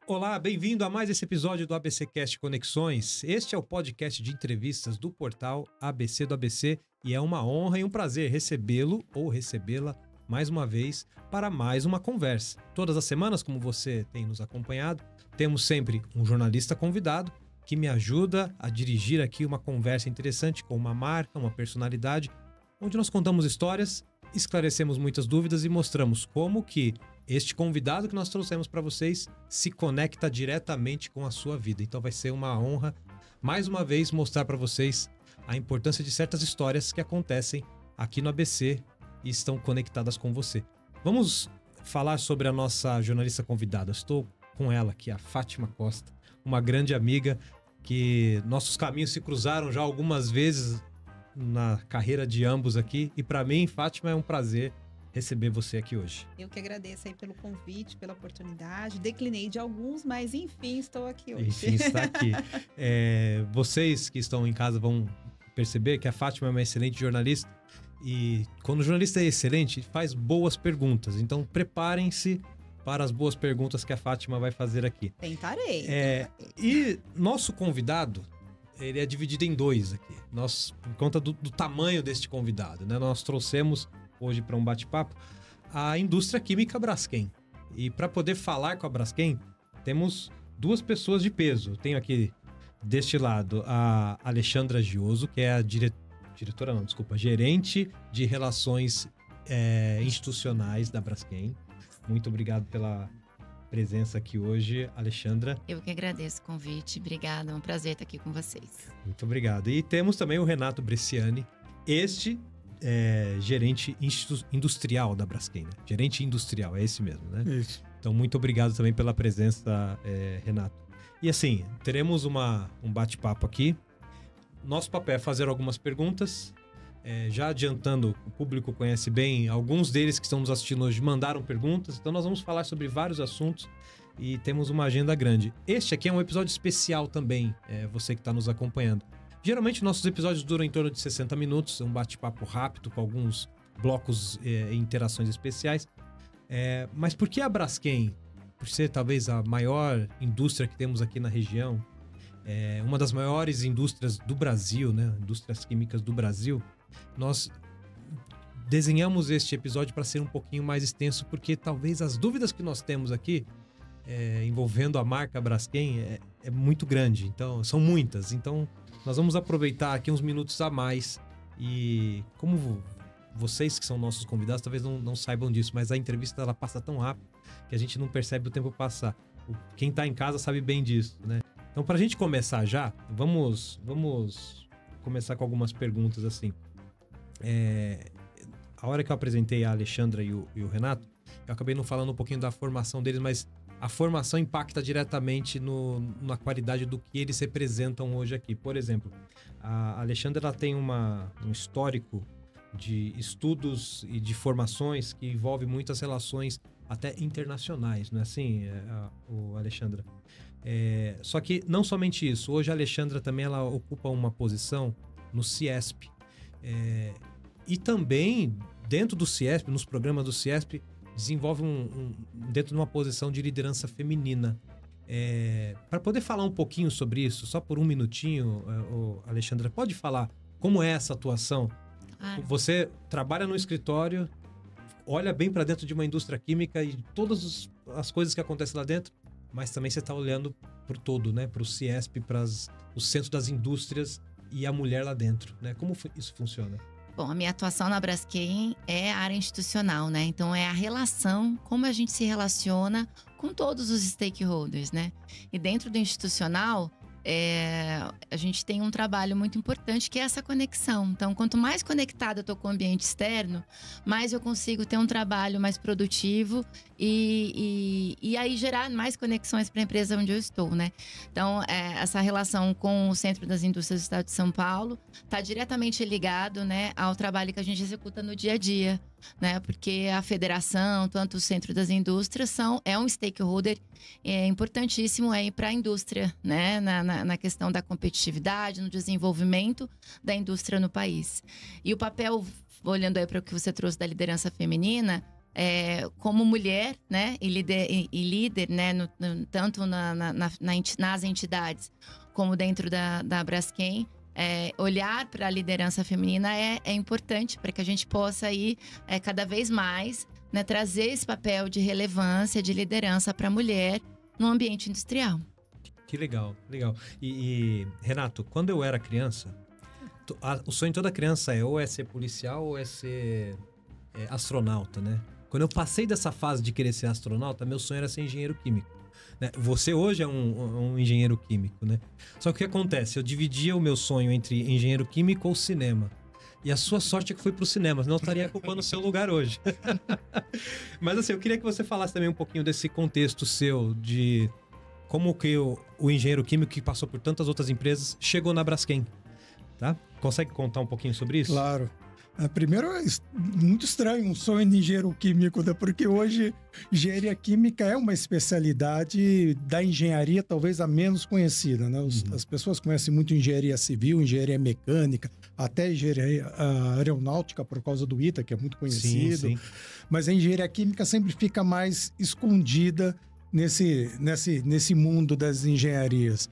Olá, bem-vindo a mais esse episódio do ABCcast Conexões. Este é o podcast de entrevistas do portal ABC do ABC e é uma honra e um prazer recebê-lo ou recebê-la mais uma vez para mais uma conversa. Todas as semanas, como você tem nos acompanhado, temos sempre um jornalista convidado que me ajuda a dirigir aqui uma conversa interessante com uma marca, uma personalidade, onde nós contamos histórias, esclarecemos muitas dúvidas e mostramos como que este convidado que nós trouxemos para vocês se conecta diretamente com a sua vida. Então vai ser uma honra, mais uma vez, mostrar para vocês a importância de certas histórias que acontecem aqui no ABC e estão conectadas com você. Vamos falar sobre a nossa jornalista convidada. Estou com ela aqui, a Fátima Costa, uma grande amiga que nossos caminhos se cruzaram já algumas vezes na carreira de ambos aqui. E para mim, Fátima, é um prazer receber você aqui hoje. Eu que agradeço aí pelo convite, pela oportunidade. Declinei de alguns, mas enfim, estou aqui hoje. Enfim, está aqui. Vocês que estão em casa vão perceber que a Fátima é uma excelente jornalista e quando o jornalista é excelente, faz boas perguntas. Então, preparem-se para as boas perguntas que a Fátima vai fazer aqui. Tentarei. E nosso convidado, ele é dividido em dois aqui. Por conta do tamanho deste convidado, né? Nós trouxemos hoje para um bate-papo a indústria química Braskem. E para poder falar com a Braskem, temos duas pessoas de peso. Eu tenho aqui deste lado a Alexandra Gioso, que é a gerente de relações institucionais da Braskem. Muito obrigado pela presença aqui hoje, Alexandra. Eu que agradeço o convite, obrigada, é um prazer estar aqui com vocês. Muito obrigado. E temos também o Renato Bresciani, gerente industrial da Braskem, né? Gerente industrial, é esse mesmo, né? Isso. Então, muito obrigado também pela presença, Renato. E assim, teremos um bate-papo aqui. Nosso papel é fazer algumas perguntas. Já adiantando, o público conhece bem, alguns deles que estão nos assistindo hoje mandaram perguntas, então nós vamos falar sobre vários assuntos e temos uma agenda grande. Este aqui é um episódio especial também, você que está nos acompanhando. Geralmente nossos episódios duram em torno de 60 minutos, é um bate-papo rápido com alguns blocos e interações especiais. Mas por que a Braskem, por ser talvez a maior indústria que temos aqui na região, uma das maiores indústrias do Brasil, né? Indústrias químicas do Brasil, nós desenhamos este episódio para ser um pouquinho mais extenso, porque talvez as dúvidas que nós temos aqui envolvendo a marca Braskem é muito grande, então são muitas. Então nós vamos aproveitar aqui uns minutos a mais e como vocês que são nossos convidados talvez não saibam disso, mas a entrevista ela passa tão rápido que a gente não percebe o tempo passar. Quem está em casa sabe bem disso, né? Então, para a gente começar já, vamos começar com algumas perguntas assim. A hora que eu apresentei a Alexandra e o Renato, eu acabei não falando um pouquinho da formação deles, mas a formação impacta diretamente na qualidade do que eles representam hoje aqui. Por exemplo, a Alexandra ela tem um histórico de estudos e de formações que envolve muitas relações até internacionais, não é assim, Alexandra? Só que não somente isso, hoje a Alexandra também ela ocupa uma posição no CIESP. E também, dentro do CIESP, nos programas do CIESP, desenvolve dentro de uma posição de liderança feminina. Para poder falar um pouquinho sobre isso, só por um minutinho, Alexandra, pode falar como é essa atuação? Claro. Você trabalha no escritório, olha bem para dentro de uma indústria química e todas as coisas que acontecem lá dentro, mas também você está olhando para o todo, né? Para o CIESP, para o centro das indústrias e a mulher lá dentro, né? Como isso funciona? Bom, a minha atuação na Braskem é a área institucional, né? Então é a relação, como a gente se relaciona com todos os stakeholders, né? E dentro do institucional, a gente tem um trabalho muito importante que é essa conexão. Então, quanto mais conectada eu tô com o ambiente externo, mais eu consigo ter um trabalho mais produtivo e aí gerar mais conexões para a empresa onde eu estou, né? Então, essa relação com o Centro das Indústrias do Estado de São Paulo está diretamente ligado, né, ao trabalho que a gente executa no dia a dia, né? Porque a federação, tanto o Centro das Indústrias, é um stakeholder importantíssimo para a indústria, né? Na questão da competitividade, no desenvolvimento da indústria no país. E o papel, olhando aí para o que você trouxe da liderança feminina, como mulher, né, e líder, né, tanto nas entidades como dentro da Braskem, olhar para a liderança feminina é importante para que a gente possa ir cada vez mais, né, trazer esse papel de relevância, de liderança para a mulher no ambiente industrial. Que legal, legal. E Renato, quando eu era criança, o sonho de toda criança ou é ser policial ou é ser astronauta, né? Quando eu passei dessa fase de querer ser astronauta, meu sonho era ser engenheiro químico. Né? Você hoje é um engenheiro químico, né? Só que o que acontece? Eu dividia o meu sonho entre engenheiro químico ou cinema. E a sua sorte é que foi pro cinema, senão eu estaria ocupando o seu lugar hoje. Mas assim, eu queria que você falasse também um pouquinho desse contexto seu, de como que o engenheiro químico que passou por tantas outras empresas chegou na Braskem, tá? Consegue contar um pouquinho sobre isso? Claro. Primeiro, é muito estranho um sonho de engenheiro químico, né? Porque hoje engenharia química é uma especialidade da engenharia talvez a menos conhecida, né? As pessoas conhecem muito engenharia civil, engenharia mecânica, até engenharia aeronáutica por causa do ITA, que é muito conhecido. Sim. Mas a engenharia química sempre fica mais escondida nesse mundo das engenharias.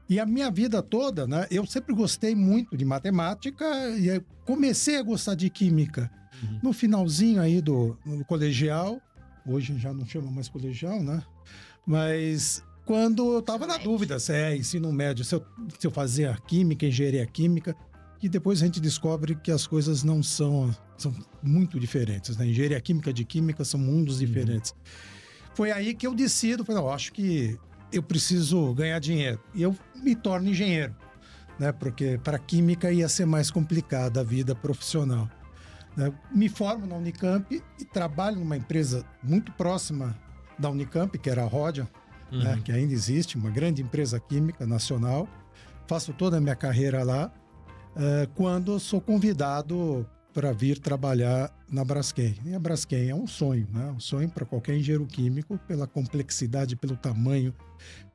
E a minha vida toda, né, eu sempre gostei muito de matemática e eu comecei a gostar de química. No finalzinho aí do colegial, hoje já não chama mais colegial, né? Mas quando eu estava na dúvida se ensino médio, se eu fazia química, engenharia química, e depois a gente descobre que as coisas não são muito diferentes, né? Engenharia química de química são mundos diferentes. Foi aí que eu decido, falei, não, acho que eu preciso ganhar dinheiro. E eu me torno engenheiro, né? Porque para química ia ser mais complicada a vida profissional. Né? Me formo na Unicamp e trabalho numa empresa muito próxima da Unicamp, que era a Rhodia, né? Que ainda existe, uma grande empresa química nacional. Faço toda a minha carreira lá. Quando eu sou convidado para vir trabalhar na Braskem. E a Braskem é um sonho, né? Um sonho para qualquer engenheiro químico, pela complexidade, pelo tamanho,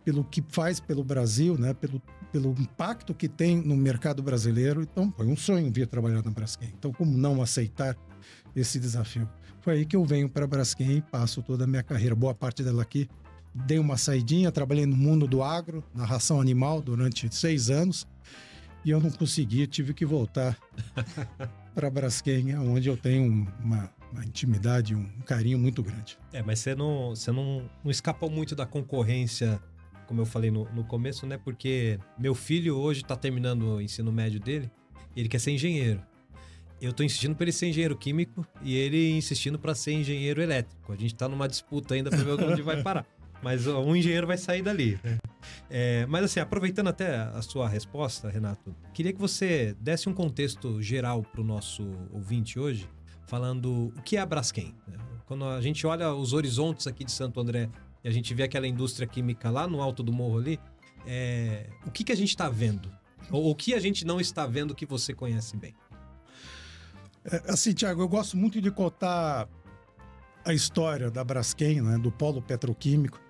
pelo que faz pelo Brasil, né? Pelo impacto que tem no mercado brasileiro. Então, foi um sonho vir trabalhar na Braskem. Então, como não aceitar esse desafio? Foi aí que eu venho para a Braskem e passo toda a minha carreira, boa parte dela aqui. Dei uma saidinha, trabalhei no mundo do agro, na ração animal, durante 6 anos. E eu não consegui, tive que voltar para a Braskem, onde eu tenho uma intimidade, um carinho muito grande. Mas você não escapou muito da concorrência, como eu falei no começo, né? Porque meu filho hoje está terminando o ensino médio dele e ele quer ser engenheiro. Eu tô insistindo para ele ser engenheiro químico e ele insistindo para ser engenheiro elétrico. A gente tá numa disputa ainda para ver onde vai parar. Mas um engenheiro vai sair dali, né? Mas assim, aproveitando até a sua resposta, Renato, queria que você desse um contexto geral para o nosso ouvinte hoje, falando o que é a Braskem. Né? Quando a gente olha os horizontes aqui de Santo André e a gente vê aquela indústria química lá no alto do morro ali, o que a gente está vendo? Ou o que a gente não está vendo que você conhece bem? Assim, Thiago, eu gosto muito de contar a história da Braskem, né, do polo petroquímico.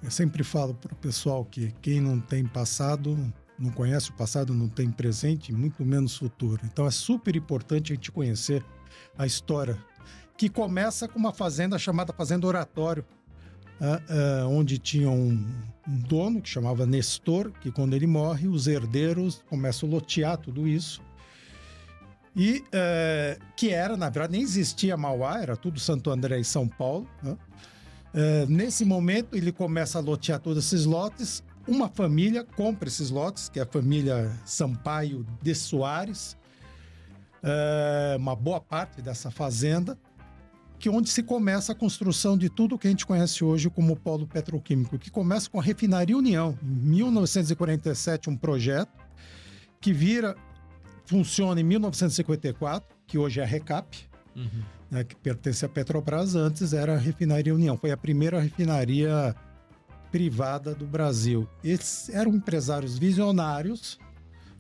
Eu sempre falo para o pessoal que quem não tem passado, não conhece o passado, não tem presente, muito menos futuro. Então é super importante a gente conhecer a história, que começa com uma fazenda chamada Fazenda Oratório, onde tinha um dono que chamava Nestor, que quando ele morre, os herdeiros começam a lotear tudo isso. E que era, na verdade, nem existia Mauá, era tudo Santo André e São Paulo, né? Nesse momento, ele começa a lotear todos esses lotes. Uma família compra esses lotes, que é a família Sampaio de Soares, uma boa parte dessa fazenda, onde se começa a construção de tudo que a gente conhece hoje como polo petroquímico, que começa com a Refinaria União. Em 1947, um projeto que funciona em 1954, que hoje é a Recap, né, que pertence à Petrobras. Antes era a Refinaria União, foi a primeira refinaria privada do Brasil. Eles eram empresários visionários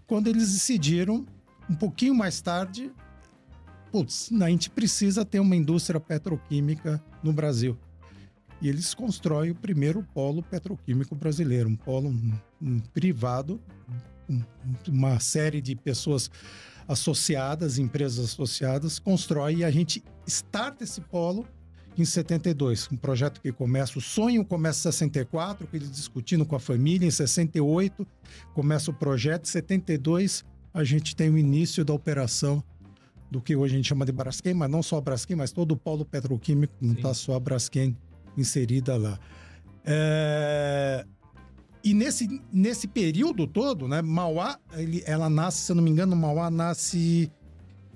quando eles decidiram, um pouquinho mais tarde, a gente precisa ter uma indústria petroquímica no Brasil. E eles constroem o primeiro polo petroquímico brasileiro, um polo privado, uma série de pessoas associadas, empresas associadas, constrói, e a gente starta esse polo em 72, um projeto que começa, o sonho começa em 64, com eles discutindo com a família, em 68 começa o projeto, em 72 a gente tem o início da operação do que hoje a gente chama de Braskem, mas não só a Braskem, mas todo o polo petroquímico, não está só a Braskem inserida lá. E nesse período todo, né, Mauá, ela nasce, se eu não me engano, Mauá nasce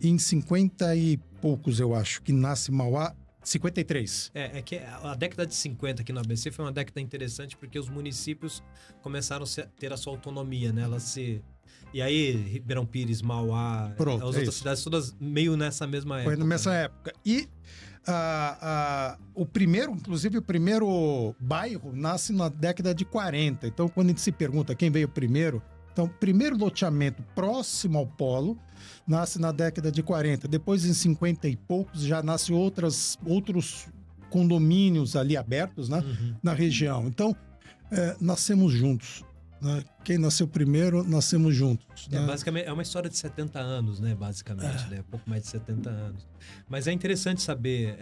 em 50 e poucos, eu acho, que nasce Mauá, 53. É que a década de 50 aqui no ABC foi uma década interessante porque os municípios começaram a ter a sua autonomia, né? E aí, Ribeirão Pires, Mauá, Pronto, as outras cidades todas meio nessa mesma época. Foi nessa época. E inclusive o primeiro bairro nasce na década de 40. Então, quando a gente se pergunta quem veio primeiro, então, o primeiro loteamento próximo ao polo nasce na década de 40. Depois, em 50 e poucos, já nascem outros condomínios ali abertos, né, na região. Então, nascemos juntos. Né? Quem nasceu primeiro, nascemos juntos. Né? Basicamente, é uma história de 70 anos, né? Basicamente, né? Pouco mais de 70 anos. Mas é interessante saber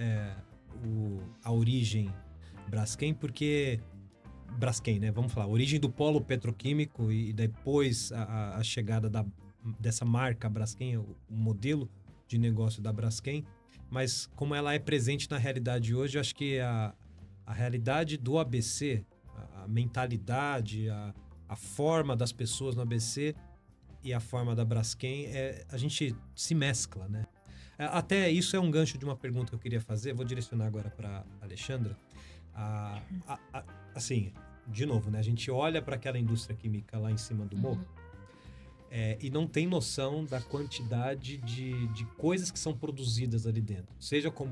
a origem Braskem, porque... Braskem, né? Vamos falar, a origem do polo petroquímico e depois a chegada dessa marca Braskem, o modelo de negócio da Braskem. Mas como ela é presente na realidade hoje, eu acho que a realidade do ABC, a mentalidade, a forma das pessoas no ABC e a forma da Braskem, a gente se mescla, né? Até isso é um gancho de uma pergunta que eu queria fazer, vou direcionar agora para Alexandra. Assim, de novo, né? A gente olha para aquela indústria química lá em cima do morro e não tem noção da quantidade de coisas que são produzidas ali dentro. Seja com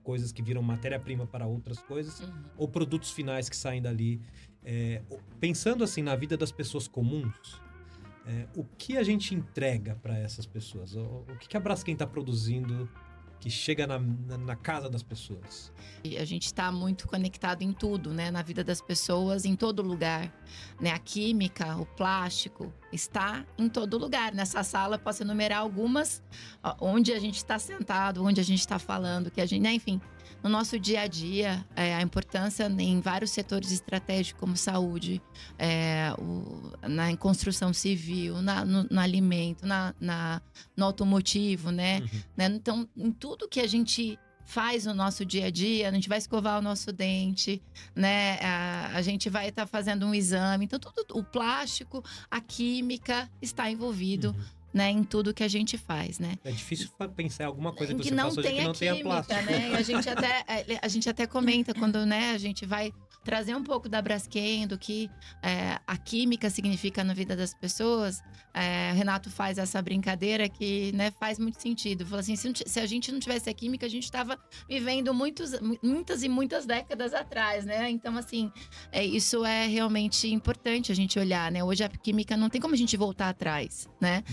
coisas que viram matéria-prima para outras coisas ou produtos finais que saem dali. Pensando assim na vida das pessoas comuns, o que a gente entrega para essas pessoas? O que a Braskem está produzindo que chega na casa das pessoas? E a gente está muito conectado em tudo, né? Na vida das pessoas, em todo lugar. Né? A química, o plástico, está em todo lugar. Nessa sala, eu posso enumerar algumas, onde a gente está sentado, onde a gente está falando, que a gente, né? Enfim, no nosso dia a dia, a importância em vários setores estratégicos, como saúde, na construção civil, no alimento, no automotivo, né? Então, em tudo que a gente faz no nosso dia a dia, a gente vai escovar o nosso dente, né? A gente vai estar fazendo um exame. Então, tudo, o plástico, a química está envolvido né, em tudo que a gente faz, né? É difícil pensar em alguma coisa que você faça hoje que não tenha plástico. Né? E a gente até comenta quando, né, a gente vai trazer um pouco da Braskem, do que a química significa na vida das pessoas. Renato faz essa brincadeira que, né, faz muito sentido. Fala assim, se a gente não tivesse a química, a gente estava vivendo muitas décadas atrás, né? Então, assim, isso é realmente importante a gente olhar, né? Hoje a química não tem como a gente voltar atrás, né?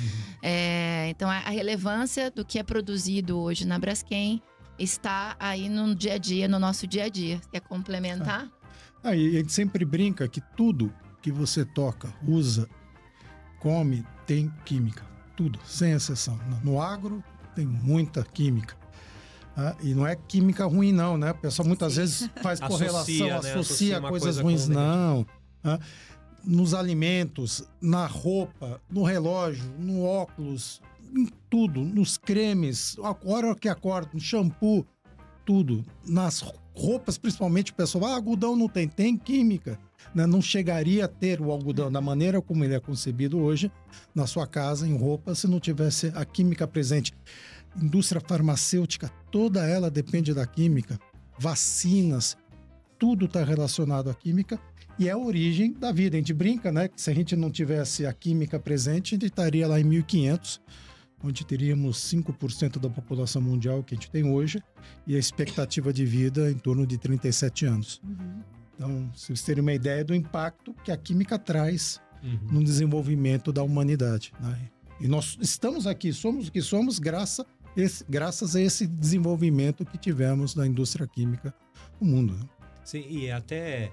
Então, a relevância do que é produzido hoje na Braskem está aí no dia a dia, no nosso dia a dia. Quer complementar? E a gente sempre brinca que tudo que você toca, usa, come, tem química. Tudo, sem exceção. No agro, tem muita química. E não é química ruim, não, né? O pessoal muitas vezes faz correlação, associa coisas ruins, não. Nos alimentos, na roupa, no relógio, no óculos, em tudo, nos cremes, a hora que acorda, no shampoo, tudo. Nas roupas, principalmente, o pessoal, algodão não tem química. Né? Não chegaria a ter o algodão da maneira como ele é concebido hoje na sua casa, em roupa, se não tivesse a química presente. Indústria farmacêutica, toda ela depende da química. Vacinas, tudo está relacionado à química e é a origem da vida. A gente brinca, né? Que se a gente não tivesse a química presente, a gente estaria lá em 1500, onde teríamos 5% da população mundial que a gente tem hoje e a expectativa de vida em torno de 37 anos. Então, se vocês terem uma ideia do impacto que a química traz no desenvolvimento da humanidade. Né? E nós estamos aqui, somos o que somos graças a esse desenvolvimento que tivemos na indústria química no mundo. Né? Sim, e até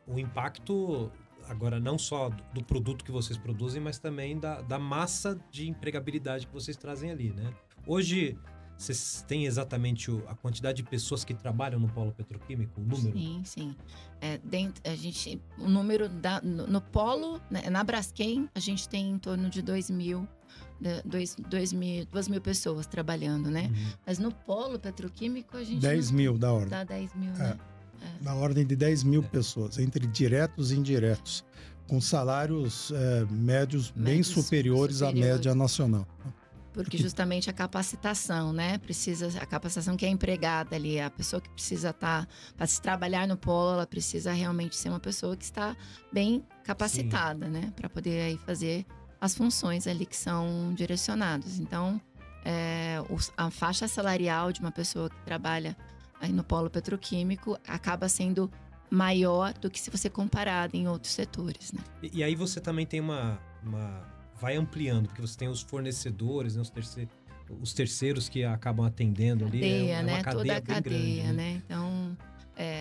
o impacto, agora não só do produto que vocês produzem, mas também da massa de empregabilidade que vocês trazem ali, né? Hoje, Vocês têm exatamente a quantidade de pessoas que trabalham no polo petroquímico, o número? Sim. O número no polo, né, na Braskem, a gente tem em torno de 2 mil pessoas trabalhando, né? Mas no polo petroquímico, a gente 10 mil da ordem. dá 10 mil, né? Na ordem de 10 mil pessoas, entre diretos e indiretos, com salários médios bem superiores à média nacional. Porque justamente a capacitação, né? A capacitação que é empregada ali, a pessoa que precisa estar, para se trabalhar no polo, ela precisa realmente ser uma pessoa que está bem capacitada, né? Para poder aí fazer as funções ali que são direcionadas. Então, a faixa salarial de uma pessoa que trabalha aí no polo petroquímico acaba sendo maior do que se você comparar em outros setores, né? E aí você também tem vai ampliando, porque você tem os fornecedores, né, os terceiros que acabam atendendo ali. Cadeia, uma né? cadeia Toda a bem cadeia, grande, né? Então,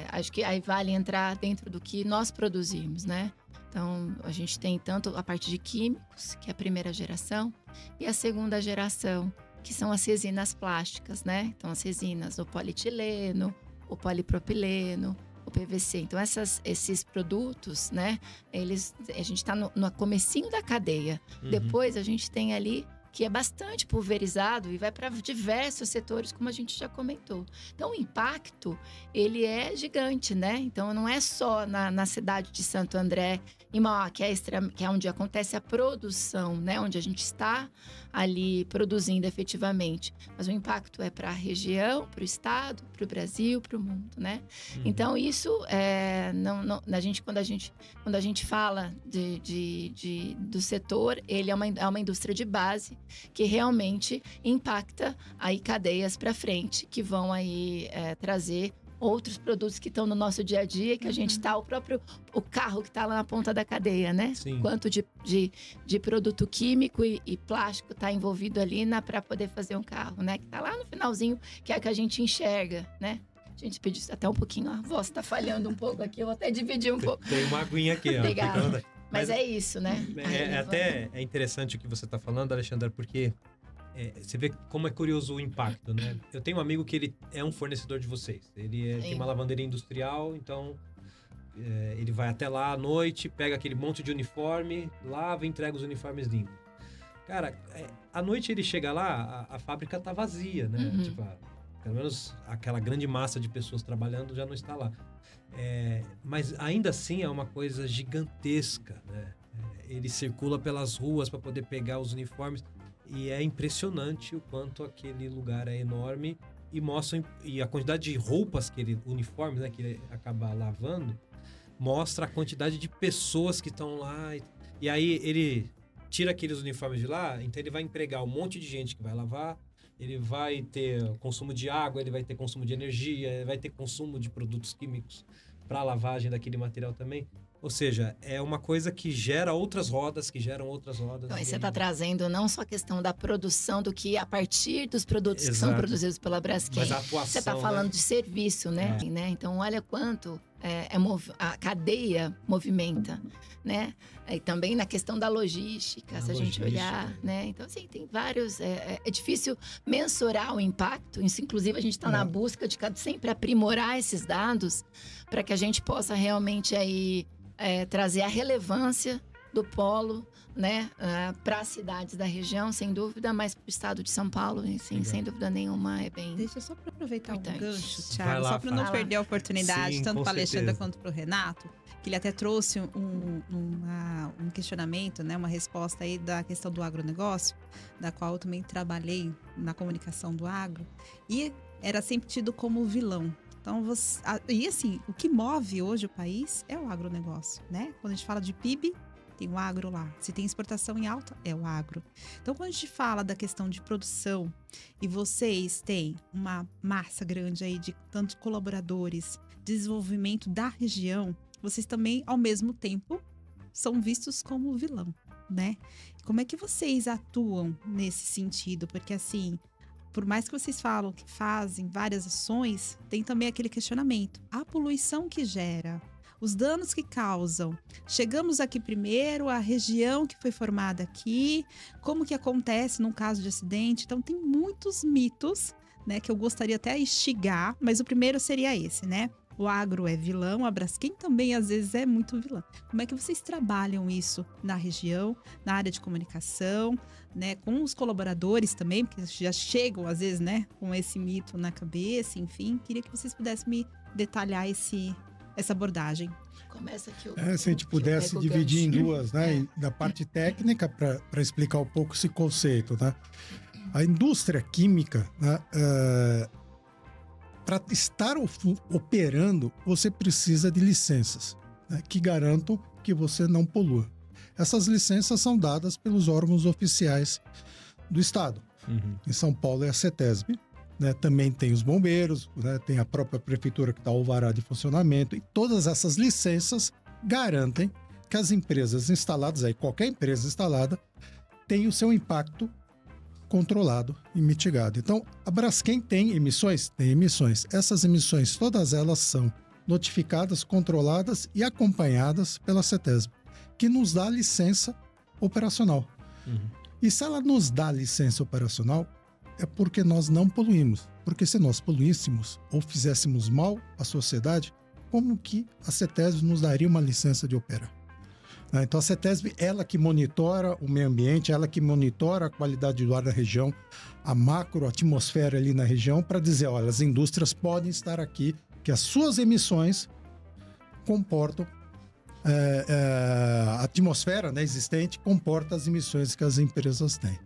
acho que aí vale entrar dentro do que nós produzimos, né? Então, a gente tem tanto a parte de químicos, que é a primeira geração, e a segunda geração, que são as resinas plásticas, né? Então, as resinas, o polietileno, o polipropileno, o PVC. Então, esses produtos, né? A gente está no comecinho da cadeia. Depois, a gente tem ali que é bastante pulverizado e vai para diversos setores, como a gente já comentou. Então, o impacto, ele é gigante, né? Então, não é só na cidade de Santo André, em Mauá, que é onde acontece a produção, né? Onde a gente está ali produzindo efetivamente. Mas o impacto é para a região, para o estado, para o Brasil, para o mundo, né? Então, isso, quando a gente fala do setor, ele é uma indústria de base que realmente impacta aí cadeias para frente, que vão aí trazer outros produtos que estão no nosso dia a dia, que a gente está, o carro que está lá na ponta da cadeia, né? Sim. Quanto de produto químico e plástico está envolvido ali para poder fazer um carro, né? Que está lá no finalzinho, que é que a gente enxerga, né? A gente pediu até um pouquinho, a voz está falhando um pouco aqui, eu vou até dividir um pouco. Tem uma aguinha aqui, ó. Obrigada. Mas é isso, né? É interessante o que você está falando, Alexandra, porque você vê como é curioso o impacto, né? Eu tenho um amigo que ele é um fornecedor de vocês. Ele tem uma lavanderia industrial, então ele vai até lá à noite, pega aquele monte de uniforme, lava e entrega os uniformes limpos. Cara, à noite ele chega lá, a fábrica tá vazia, né? Tipo, pelo menos aquela grande massa de pessoas trabalhando já não está lá. Mas ainda assim é uma coisa gigantesca, né? Ele circula pelas ruas para poder pegar os uniformes e é impressionante o quanto aquele lugar é enorme e a quantidade de roupas uniformes, né, que ele acaba lavando, mostra a quantidade de pessoas que estão lá. E aí ele tira aqueles uniformes de lá, então ele vai empregar um monte de gente que vai lavar. Ele vai ter consumo de água, ele vai ter consumo de energia, ele vai ter consumo de produtos químicos para a lavagem daquele material também. Ou seja, é uma coisa que gera outras rodas, que geram outras rodas. Então, aí você está trazendo não só a questão da produção, do que a partir dos produtos que são produzidos pela Braskem. Mas a atuação, você está falando de serviço, né? Então, olha quanto a cadeia movimenta, né? E também na questão da logística, se a gente olhar, né? Então, assim, tem vários... É difícil mensurar o impacto. Isso, inclusive, a gente está na busca de sempre aprimorar esses dados para que a gente possa realmente aí... trazer a relevância do polo, né, para as cidades da região, sem dúvida, mas para o estado de São Paulo, assim, sem dúvida nenhuma, é bem... Deixa eu só para aproveitar importante. o gancho, Thiago, só para não perder a oportunidade, tanto para a Alexandra quanto para o Renato, que ele até trouxe um questionamento, né, uma resposta aí da questão do agronegócio, da qual eu também trabalhei na comunicação do agro, e era sempre tido como vilão. Então, e assim, o que move hoje o país é o agronegócio, né? Quando a gente fala de PIB, tem o agro lá. Se tem exportação em alta, é o agro. Então, quando a gente fala da questão de produção e vocês têm uma massa grande aí de tantos colaboradores, desenvolvimento da região, vocês também, ao mesmo tempo, são vistos como vilão, né? Como é que vocês atuam nesse sentido? Porque, assim... Por mais que vocês falam que fazem várias ações, tem também aquele questionamento. A poluição que gera, os danos que causam. Chegamos aqui primeiro, a região que foi formada aqui, como que acontece num caso de acidente. Então, tem muitos mitos né, que eu gostaria até instigar, mas o primeiro seria esse, né? O agro é vilão, a Braskem também às vezes é muito vilã. Como é que vocês trabalham isso na região, na área de comunicação, né, com os colaboradores também, porque já chegam às vezes, né, com esse mito na cabeça, enfim. Queria que vocês pudessem me detalhar essa abordagem. Começa aqui se a gente pudesse dividir em duas, né, da parte técnica para explicar um pouco esse conceito, né? A indústria química, né, para estar operando, você precisa de licenças, né, que garantam que você não polua. Essas licenças são dadas pelos órgãos oficiais do Estado. Em São Paulo é a CETESB, né, também tem os bombeiros, né, tem a própria prefeitura que dá o alvará de funcionamento, e todas essas licenças garantem que as empresas instaladas, aí qualquer empresa instalada, tem o seu impacto controlado e mitigado. Então, a Braskem tem emissões? Tem emissões. Essas emissões, todas elas são notificadas, controladas e acompanhadas pela CETESB, que nos dá licença operacional. E se ela nos dá licença operacional, é porque nós não poluímos. Porque se nós poluíssemos ou fizéssemos mal à sociedade, como que a CETESB nos daria uma licença de operar? Então, a CETESB, ela que monitora o meio ambiente, ela que monitora a qualidade do ar da região, a macroatmosfera ali na região, para dizer, olha, as indústrias podem estar aqui, que as suas emissões comportam, a atmosfera, né, existente comporta as emissões que as empresas têm.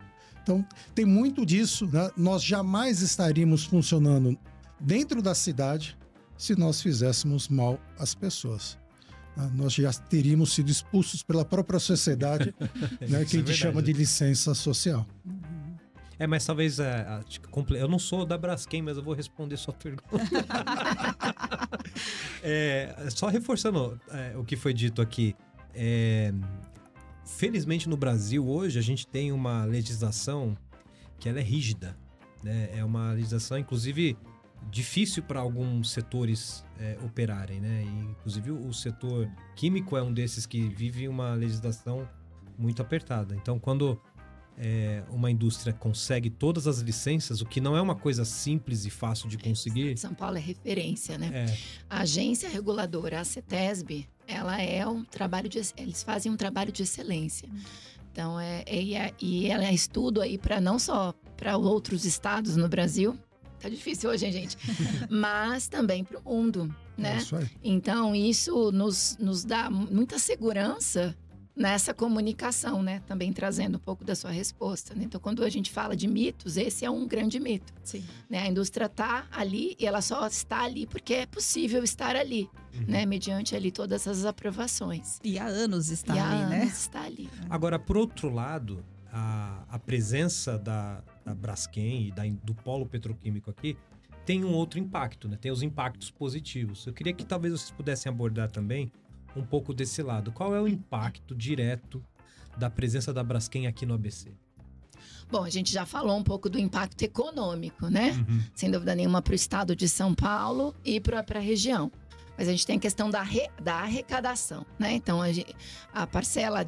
Então, tem muito disso, né? Nós jamais estaríamos funcionando dentro da cidade se nós fizéssemos mal às pessoas. Nós já teríamos sido expulsos pela própria sociedade, né, que a gente chama de licença social. Mas talvez eu não sou da Braskem, mas eu vou responder sua pergunta. Só reforçando o que foi dito aqui. Felizmente no Brasil hoje a gente tem uma legislação que ela é rígida, né? É uma legislação, inclusive, difícil para alguns setores operarem, né? E, inclusive o setor químico é um desses que vive uma legislação muito apertada. Então, quando uma indústria consegue todas as licenças, o que não é uma coisa simples e fácil de conseguir. São Paulo é referência, né? A agência reguladora, a CETESB, ela eles fazem um trabalho de excelência. Então, e ela é estudo aí para não só para outros estados no Brasil. Tá difícil hoje, hein, gente? Mas também para o mundo, né? Isso aí. Então, isso nos dá muita segurança nessa comunicação, né? Também trazendo um pouco da sua resposta, né? Então, quando a gente fala de mitos, esse é um grande mito. Sim. Né? A indústria está ali e ela só está ali porque é possível estar ali, né? Mediante ali todas essas aprovações. E há anos está ali, né? Está ali. Agora, por outro lado, a presença da Braskem e do polo petroquímico aqui tem um outro impacto, né? Tem os impactos positivos. Eu queria que talvez vocês pudessem abordar também um pouco desse lado. Qual é o impacto direto da presença da Braskem aqui no ABC? Bom, a gente já falou um pouco do impacto econômico, né? Sem dúvida nenhuma para o estado de São Paulo e para a região. Mas a gente tem a questão da arrecadação, né? Então, a parcela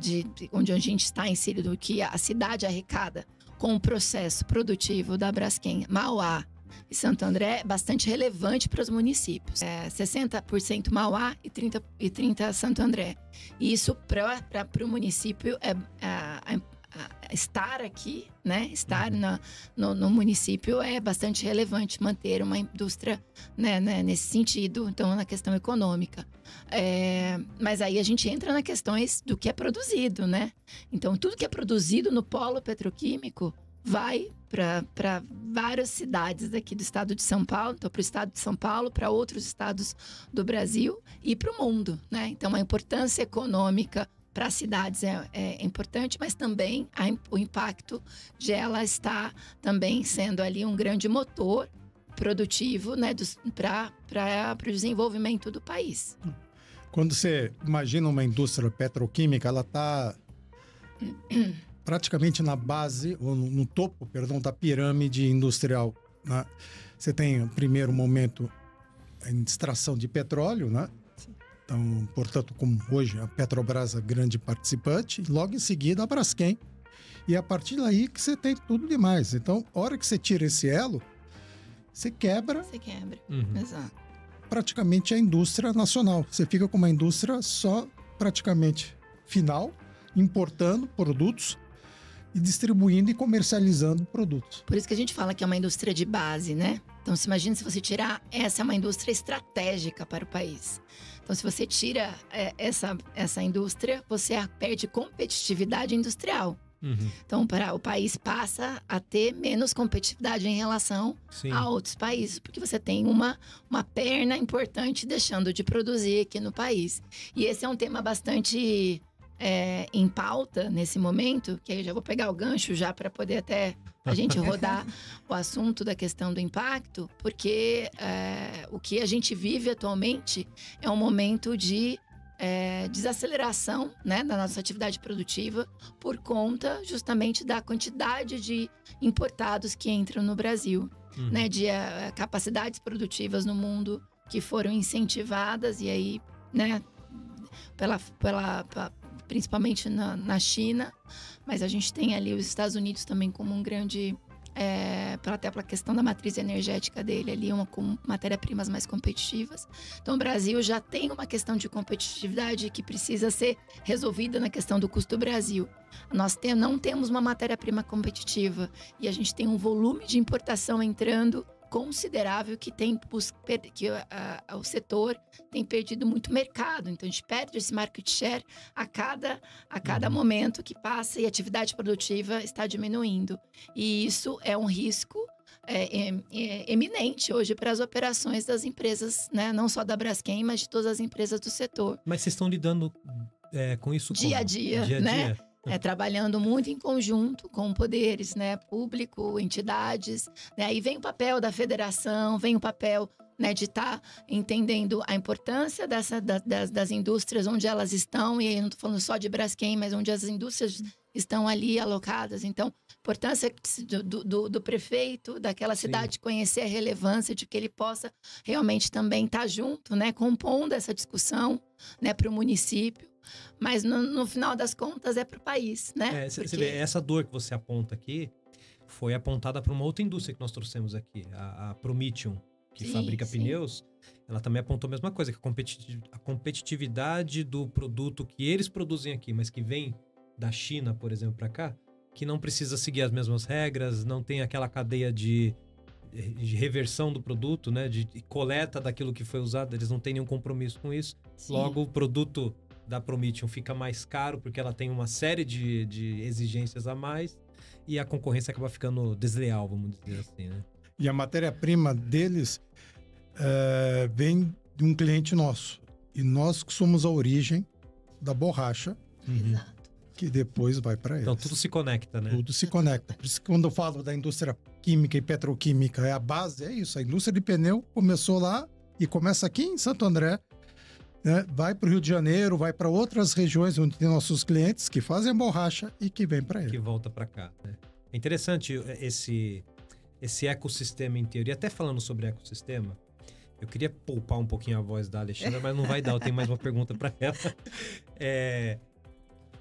onde a gente está inserido, que a cidade arrecada com o processo produtivo da Braskem, Mauá e Santo André, é bastante relevante para os municípios. 60% Mauá e 30% Santo André. E isso para o município estar aqui, né? Estar no município é bastante relevante, manter uma indústria, né, nesse sentido, então na questão econômica. Mas aí a gente entra nas questões do que é produzido, né? Então tudo que é produzido no polo petroquímico vai para várias cidades daqui do estado de São Paulo, então para o estado de São Paulo, para outros estados do Brasil e para o mundo, né? Então a importância econômica para as cidades é importante, mas também o impacto de ela estar também sendo ali um grande motor produtivo, né, para o desenvolvimento do país. Quando você imagina uma indústria petroquímica, ela está praticamente na base, ou no topo, perdão, da pirâmide industrial, né? Você tem, no primeiro momento, a extração de petróleo, né? Então, portanto, como hoje a Petrobras é grande participante, logo em seguida a Braskem. E a partir daí que você tem tudo demais. Então, a hora que você tira esse elo, você quebra. Você quebra, exato. Praticamente a indústria nacional. Você fica com uma indústria só praticamente final, importando produtos e distribuindo e comercializando produtos. Por isso que a gente fala que é uma indústria de base, né? Então, se imagina se você tirar, essa é uma indústria estratégica para o país. Então, se você tira essa indústria, você perde competitividade industrial. Então, o país passa a ter menos competitividade em relação a outros países, porque você tem uma perna importante deixando de produzir aqui no país. E esse é um tema bastante em pauta nesse momento, que aí eu já vou pegar o gancho já para poder até a gente rodar o assunto da questão do impacto, porque o que a gente vive atualmente é um momento de desaceleração, né, da nossa atividade produtiva por conta justamente da quantidade de importados que entram no Brasil, né, de capacidades produtivas no mundo que foram incentivadas e aí, né, principalmente na China, mas a gente tem ali os Estados Unidos também como um grande até pela questão da matriz energética dele ali, com matéria-primas mais competitivas. Então, o Brasil já tem uma questão de competitividade que precisa ser resolvida na questão do custo do Brasil. Nós não temos uma matéria-prima competitiva e a gente tem um volume de importação entrando considerável que o setor tem perdido muito mercado. Então, a gente perde esse market share a cada momento que passa e a atividade produtiva está diminuindo. E isso é um risco eminente hoje para as operações das empresas, né? Não só da Braskem, mas de todas as empresas do setor. Mas vocês estão lidando com isso dia a dia, né? Trabalhando muito em conjunto com poderes, né, público, entidades, né? Aí vem o papel da federação, vem o papel, né, de estar entendendo a importância das indústrias onde elas estão, e aí eu não estou falando só de Braskem, mas onde as indústrias estão ali alocadas. Então, a importância do prefeito daquela cidade conhecer a relevância de que ele possa realmente também estar junto, né, compondo essa discussão, né, para o município. Mas no final das contas é para o país, né? Você vê, essa dor que você aponta aqui foi apontada para uma outra indústria que nós trouxemos aqui, a Prometeon, que fabrica pneus. Ela também apontou a mesma coisa, que a competitividade do produto que eles produzem aqui, mas que vem da China, por exemplo, para cá, que não precisa seguir as mesmas regras, não tem aquela cadeia de reversão do produto, né? De coleta daquilo que foi usado, eles não têm nenhum compromisso com isso. Logo, o produto da Prometeon fica mais caro porque ela tem uma série de exigências a mais e a concorrência acaba ficando desleal, vamos dizer assim, né? E a matéria-prima deles vem de um cliente nosso. E nós que somos a origem da borracha, que depois vai para eles. Então tudo se conecta, né? Tudo se conecta. Por isso que quando eu falo da indústria química e petroquímica, a base é isso. A indústria de pneu começou lá e começa aqui em Santo André, né? Vai para o Rio de Janeiro, vai para outras regiões onde tem nossos clientes que fazem borracha e que vem para ele. Que volta para cá, né? É interessante esse ecossistema inteiro. E até falando sobre ecossistema, eu queria poupar um pouquinho a voz da Alexandra, mas não vai dar, eu tenho mais uma pergunta para ela.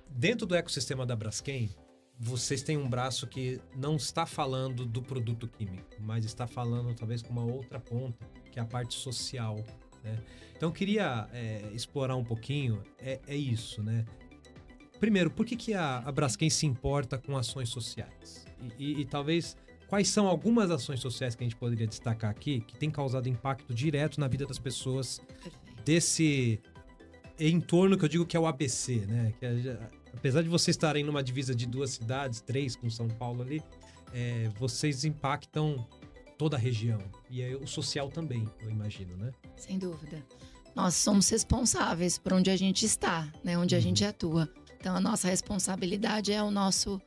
Dentro do ecossistema da Braskem, vocês têm um braço que não está falando do produto químico, mas está falando talvez com uma outra ponta, que é a parte social, né? Então eu queria explorar um pouquinho, isso, né? Primeiro, por que a Braskem se importa com ações sociais? E talvez, quais são algumas ações sociais que a gente poderia destacar aqui, que tem causado impacto direto na vida das pessoas desse entorno que eu digo que é o ABC, né? Que apesar de vocês estarem numa divisa de 2 cidades, 3 com São Paulo ali, vocês impactam toda a região. E o social também, eu imagino, né? Sem dúvida. Nós somos responsáveis por onde a gente está, né? Onde a gente atua. Então, a nossa responsabilidade é o nosso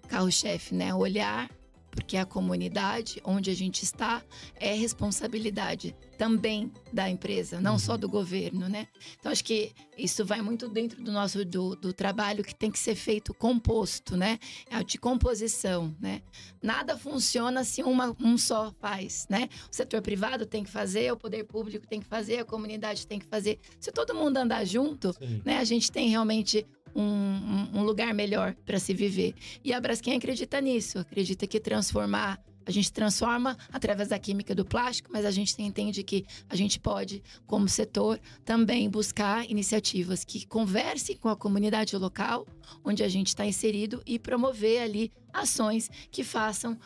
carro-chefe, né? Olhar, porque a comunidade onde a gente está é responsabilidade também da empresa, não só do governo, né? Então, acho que isso vai muito dentro do nosso do trabalho que tem que ser feito composto, né? De composição, né? Nada funciona se um só faz, né? O setor privado tem que fazer, o poder público tem que fazer, a comunidade tem que fazer. Se todo mundo andar junto, né? A gente tem realmente um lugar melhor para se viver. E a Braskem acredita nisso, acredita que transformar A gente transforma através da química do plástico, mas a gente entende que a gente pode, como setor, também buscar iniciativas que conversem com a comunidade local, onde a gente está inserido, e promover ali ações que façam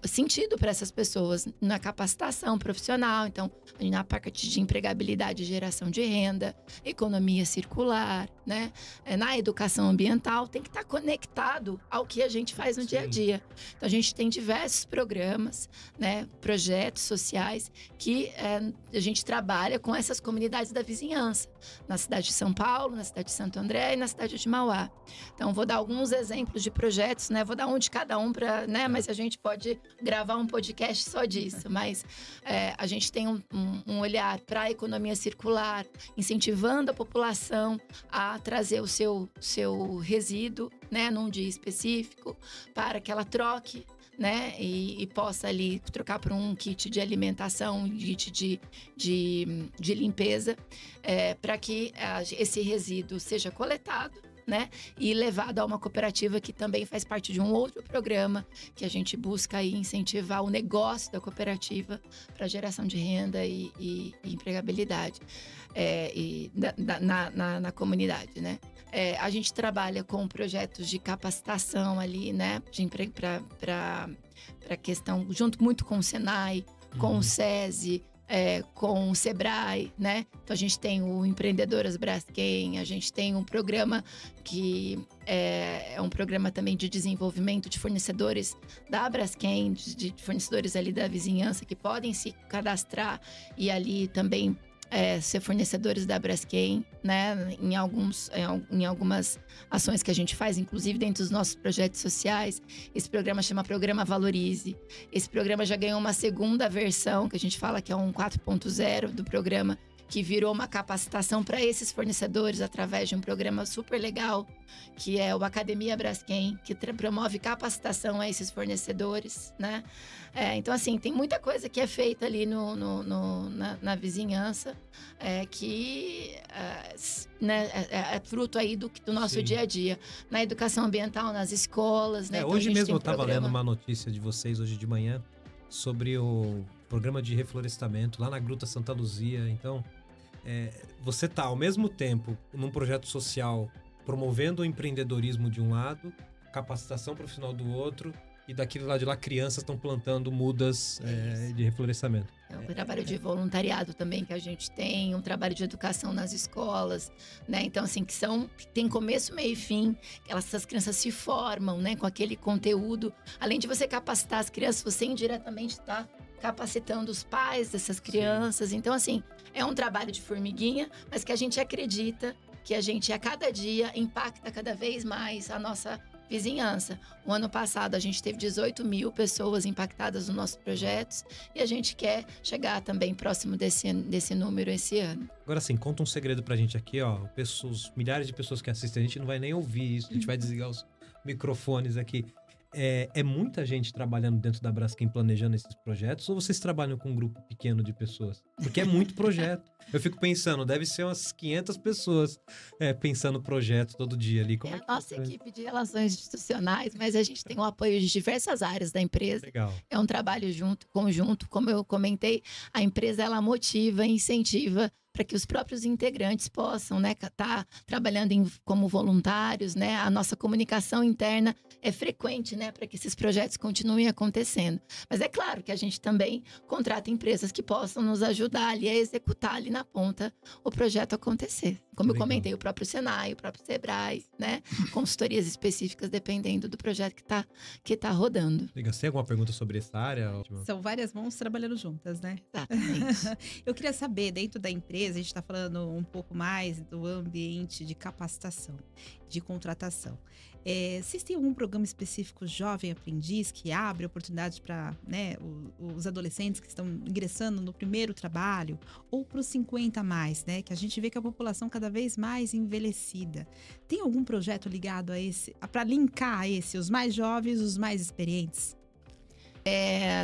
sentido para essas pessoas na capacitação profissional. Então, na parte de empregabilidade e geração de renda, economia circular, né? Na educação ambiental, tem que estar conectado ao que a gente faz no dia a dia. Então, a gente tem diversos programas, né? Projetos sociais que a gente trabalha com essas comunidades da vizinhança, na cidade de São Paulo, na cidade de Santo André e na cidade de Mauá. Então, vou dar alguns exemplos de projetos, né? Vou dar um de cada um para, né? Mas a gente pode gravar um podcast só disso. Mas a gente tem um olhar para a economia circular, incentivando a população a trazer o seu resíduo, né? Num dia específico, para que ela troque, né? E possa ali trocar por um kit de alimentação, um kit de limpeza, para que esse resíduo seja coletado, né? E levado a uma cooperativa que também faz parte de um outro programa que a gente busca aí incentivar o negócio da cooperativa para geração de renda e empregabilidade na comunidade, né? A gente trabalha com projetos de capacitação ali, né? De emprego para questão, junto muito com o Senai, com o SESI, com o Sebrae, né? Então, a gente tem o Empreendedoras Braskem, a gente tem um programa que é um programa também de desenvolvimento de fornecedores da Braskem, de fornecedores ali da vizinhança que podem se cadastrar e ali também ser fornecedores da Braskem, né? Em algumas ações que a gente faz, inclusive dentro dos nossos projetos sociais. Esse programa chama Programa Valorize. Esse programa já ganhou uma segunda versão, que a gente fala que é um 4.0 do programa, que virou uma capacitação para esses fornecedores através de um programa super legal, que é o Academia Braskem, que promove capacitação a esses fornecedores, né? Então, assim, tem muita coisa que é feita ali na vizinhança, que né, é fruto aí do nosso dia a dia. Na educação ambiental, nas escolas, né? Então, hoje mesmo eu estava lendo uma notícia de vocês, hoje de manhã, sobre o programa de reflorestamento lá na Gruta Santa Luzia. Então, você está ao mesmo tempo num projeto social promovendo o empreendedorismo de um lado, capacitação profissional do outro, e daquele lado de lá crianças estão plantando mudas de reflorestamento. É um trabalho de voluntariado também que a gente tem, um trabalho de educação nas escolas, né? Então, assim, que tem começo, meio e fim. Essas crianças se formam, né? Com aquele conteúdo. Além de você capacitar as crianças, você indiretamente está capacitando os pais dessas crianças. Sim. Então, assim, é um trabalho de formiguinha, mas que a gente acredita que a gente, a cada dia, impacta cada vez mais a nossa vizinhança. O ano passado, a gente teve 18 mil pessoas impactadas nos nossos projetos e a gente quer chegar também próximo desse número esse ano. Agora sim, conta um segredo pra gente aqui, ó. Milhares de pessoas que assistem, a gente não vai nem ouvir isso, a gente vai desligar os microfones aqui. É muita gente trabalhando dentro da Braskem planejando esses projetos, ou vocês trabalham com um grupo pequeno de pessoas? Porque é muito projeto. Eu fico pensando, deve ser umas 500 pessoas pensando projeto todo dia ali. Como a nossa equipe de relações institucionais, mas a gente tem o apoio de diversas áreas da empresa. Legal. É um trabalho conjunto. Como eu comentei, a empresa ela motiva, incentiva para que os próprios integrantes possam, né, tá trabalhando como voluntários, né? A nossa comunicação interna é frequente, né, para que esses projetos continuem acontecendo. Mas é claro que a gente também contrata empresas que possam nos ajudar ali a executar ali na ponta o projeto acontecer. Como eu comentei, o próprio Senai, o próprio Sebrae, né? Consultorias específicas dependendo do projeto que tá rodando. Liga, você tem alguma pergunta sobre essa área? São várias mãos trabalhando juntas, né? Exatamente. Eu queria saber, dentro da empresa, a gente está falando um pouco mais do ambiente de capacitação, de contratação. Vocês têm algum programa específico Jovem Aprendiz que abre oportunidades para, né, os adolescentes que estão ingressando no primeiro trabalho ou para os 50 a mais, né? Que a gente vê que a população cada vez mais envelhecida. Tem algum projeto ligado a esse, para linkar a esse, os mais jovens, os mais experientes?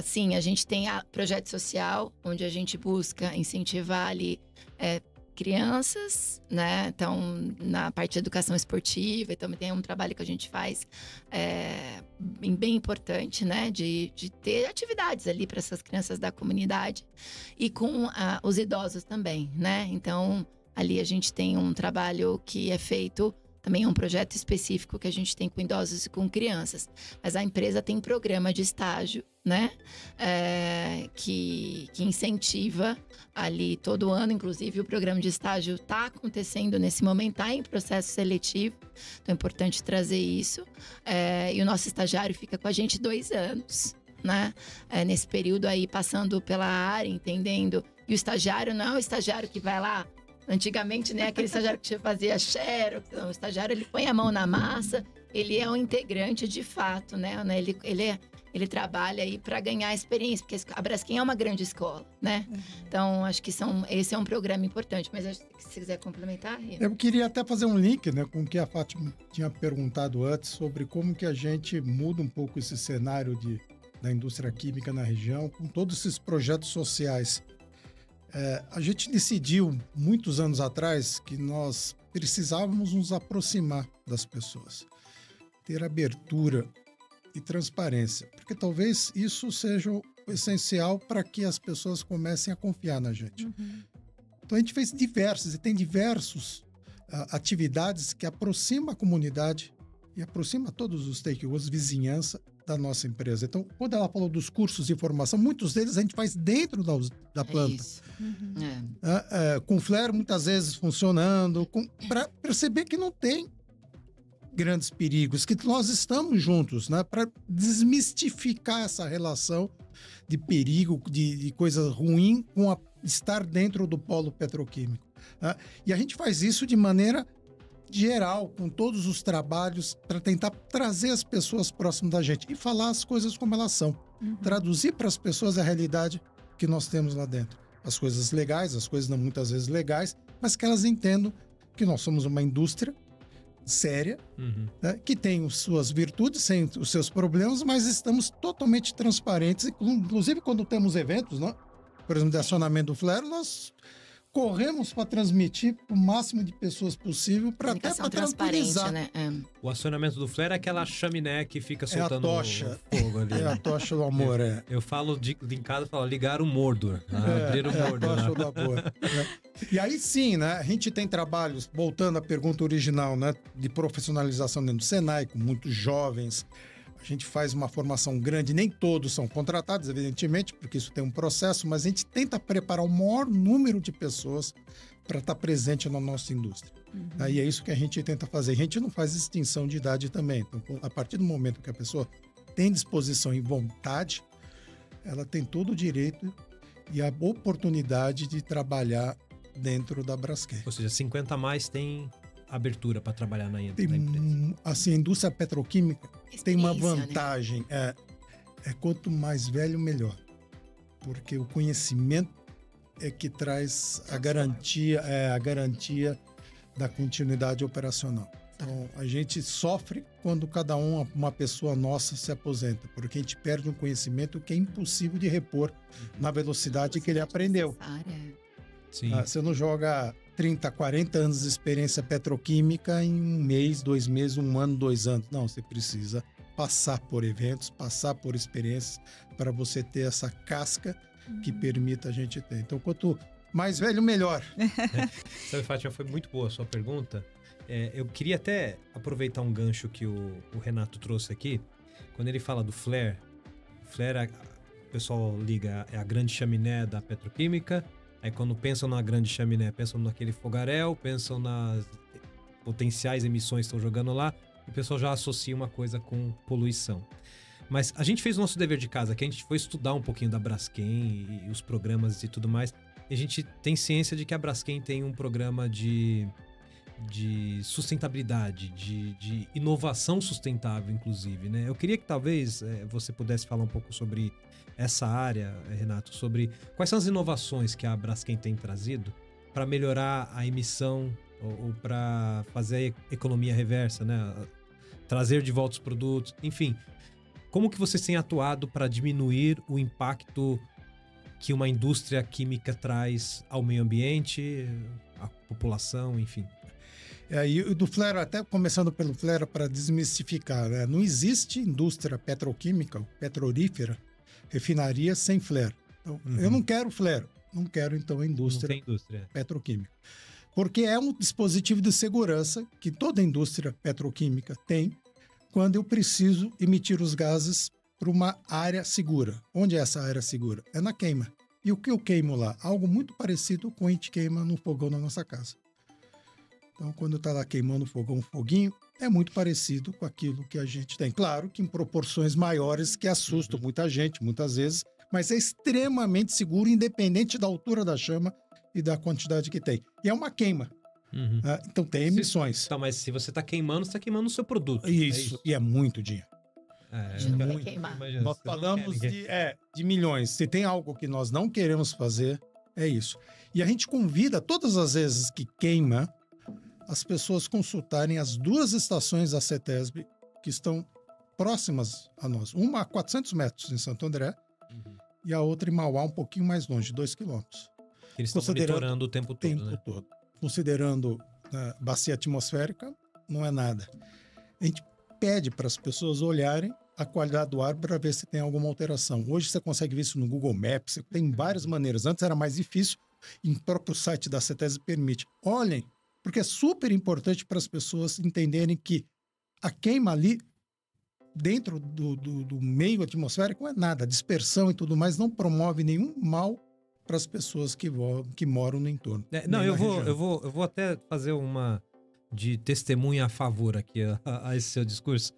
Sim, a gente tem projeto social, onde a gente busca incentivar ali crianças, né? Então, na parte de educação esportiva, então tem um trabalho que a gente faz bem importante, né? De ter atividades ali para essas crianças da comunidade e com os idosos também, né? Então, ali a gente tem um trabalho que é feito, também é um projeto específico que a gente tem com idosos e com crianças. Mas a empresa tem programa de estágio, né? Que incentiva ali todo ano. Inclusive, o programa de estágio está acontecendo nesse momento, está em processo seletivo. Então, é importante trazer isso. E o nosso estagiário fica com a gente 2 anos, né? Nesse período aí, passando pela área, entendendo. E o estagiário não é o estagiário que vai lá. Antigamente, né, aquele estagiário que fazia xerox, o estagiário ele põe a mão na massa, ele é um integrante de fato, né? Ele trabalha aí para ganhar experiência, porque a Braskem é uma grande escola, né? Então, acho que esse é um programa importante. Mas acho que se quiser complementar, Rita. Eu queria até fazer um link, né, com o que a Fátima tinha perguntado antes sobre como que a gente muda um pouco esse cenário da indústria química na região, com todos esses projetos sociais. A gente decidiu, muitos anos atrás, que nós precisávamos nos aproximar das pessoas, ter abertura e transparência, porque talvez isso seja o essencial para que as pessoas comecem a confiar na gente. Então a gente fez tem diversas atividades que aproximam a comunidade e aproxima todos os stakeholders, vizinhança da nossa empresa. Então, quando ela falou dos cursos de formação, muitos deles a gente faz dentro da planta. Com flare muitas vezes funcionando, para perceber que não tem grandes perigos, que nós estamos juntos, né? Para desmistificar essa relação de perigo, de coisa ruim com estar dentro do polo petroquímico. E a gente faz isso de maneira geral, com todos os trabalhos, para tentar trazer as pessoas próximas da gente e falar as coisas como elas são. Traduzir para as pessoas a realidade que nós temos lá dentro. As coisas legais, as coisas não muitas vezes legais, mas que elas entendam que nós somos uma indústria séria, né, que tem as suas virtudes, tem os seus problemas, mas estamos totalmente transparentes. Inclusive, quando temos eventos, né, por exemplo, de acionamento do flare, nós corremos para transmitir o máximo de pessoas possível para até para tranquilizar. Né? O acionamento do flare é aquela chaminé que fica soltando fogo ali. É a tocha do amor, Eu falo em casa, falo ligar o Mordor. Abrir o Mordor. A tocha do amor. E aí sim, né? A gente tem trabalhos, voltando à pergunta original, né? De profissionalização dentro do Senai, com muitos jovens. A gente faz uma formação grande, nem todos são contratados, evidentemente, porque isso tem um processo, mas a gente tenta preparar o maior número de pessoas para estar presente na nossa indústria. E é isso que a gente tenta fazer. A gente não faz distinção de idade também. Então, a partir do momento que a pessoa tem disposição e vontade, ela tem todo o direito e a oportunidade de trabalhar dentro da Braskem. Ou seja, 50 a mais tem abertura para trabalhar na empresa. Assim, a indústria petroquímica tem uma vantagem, né? Quanto mais velho, melhor. Porque o conhecimento é que traz a garantia da continuidade operacional. Então, a gente sofre quando uma pessoa nossa se aposenta, porque a gente perde um conhecimento que é impossível de repor na velocidade que ele aprendeu. Sim. Você não joga 30, 40 anos de experiência petroquímica em 1 mês, 2 meses, 1 ano, 2 anos. Não, você precisa passar por eventos, passar por experiências para você ter essa casca que permita a gente ter. Então, quanto mais velho, melhor. Sabe, Fátima, foi muito boa a sua pergunta. Eu queria até aproveitar um gancho que o Renato trouxe aqui. Quando ele fala do flare, o pessoal liga, é a grande chaminé da petroquímica. Aí quando pensam na grande chaminé, pensam naquele fogaréu, pensam nas potenciais emissões que estão jogando lá, e o pessoal já associa uma coisa com poluição. Mas a gente fez o nosso dever de casa, que a gente foi estudar um pouquinho da Braskem e os programas e tudo mais, e a gente tem ciência de que a Braskem tem um programa de sustentabilidade, de inovação sustentável, inclusive, né? Eu queria que talvez você pudesse falar um pouco sobre essa área, Renato, sobre quais são as inovações que a Braskem tem trazido para melhorar a emissão ou para fazer a economia reversa, né? Trazer de volta os produtos, enfim. Como que vocês têm atuado para diminuir o impacto que uma indústria química traz ao meio ambiente, à população, enfim. E do flare, até começando pelo flare para desmistificar, né? Não existe indústria petroquímica, petrolífera, refinaria sem flare. Então, eu não quero flare, não quero então a indústria petroquímica. Porque é um dispositivo de segurança que toda indústria petroquímica tem quando eu preciso emitir os gases para uma área segura. Onde é essa área segura? É na queima. E o que eu queimo lá? Algo muito parecido com a gente queima no fogão na nossa casa. Então, quando está lá queimando um foguinho, é muito parecido com aquilo que a gente tem. Claro que em proporções maiores que assustam muita gente, muitas vezes, mas é extremamente seguro, independente da altura da chama e da quantidade que tem. E é uma queima. Então, tem emissões. Mas se você está queimando, você está queimando o seu produto. Isso, e é muito dinheiro. Muito. Imagina, nós falamos de milhões. Se tem algo que nós não queremos fazer, é isso. E a gente convida, todas as vezes que queima, as pessoas consultarem as 2 estações da CETESB que estão próximas a nós. Uma a 400 metros em Santo André e a outra em Mauá, um pouquinho mais longe, 2 quilômetros. Eles estão monitorando o tempo todo. Considerando a bacia atmosférica, não é nada. A gente pede para as pessoas olharem a qualidade do ar para ver se tem alguma alteração. Hoje você consegue ver isso no Google Maps, tem várias maneiras. Antes era mais difícil, e o próprio site da CETESB permite. Olhem, porque é super importante para as pessoas entenderem que a queima ali, dentro do meio atmosférico, não é nada. A dispersão e tudo mais não promove nenhum mal para as pessoas que moram no entorno. Eu vou até fazer uma de testemunha a favor aqui a esse seu discurso.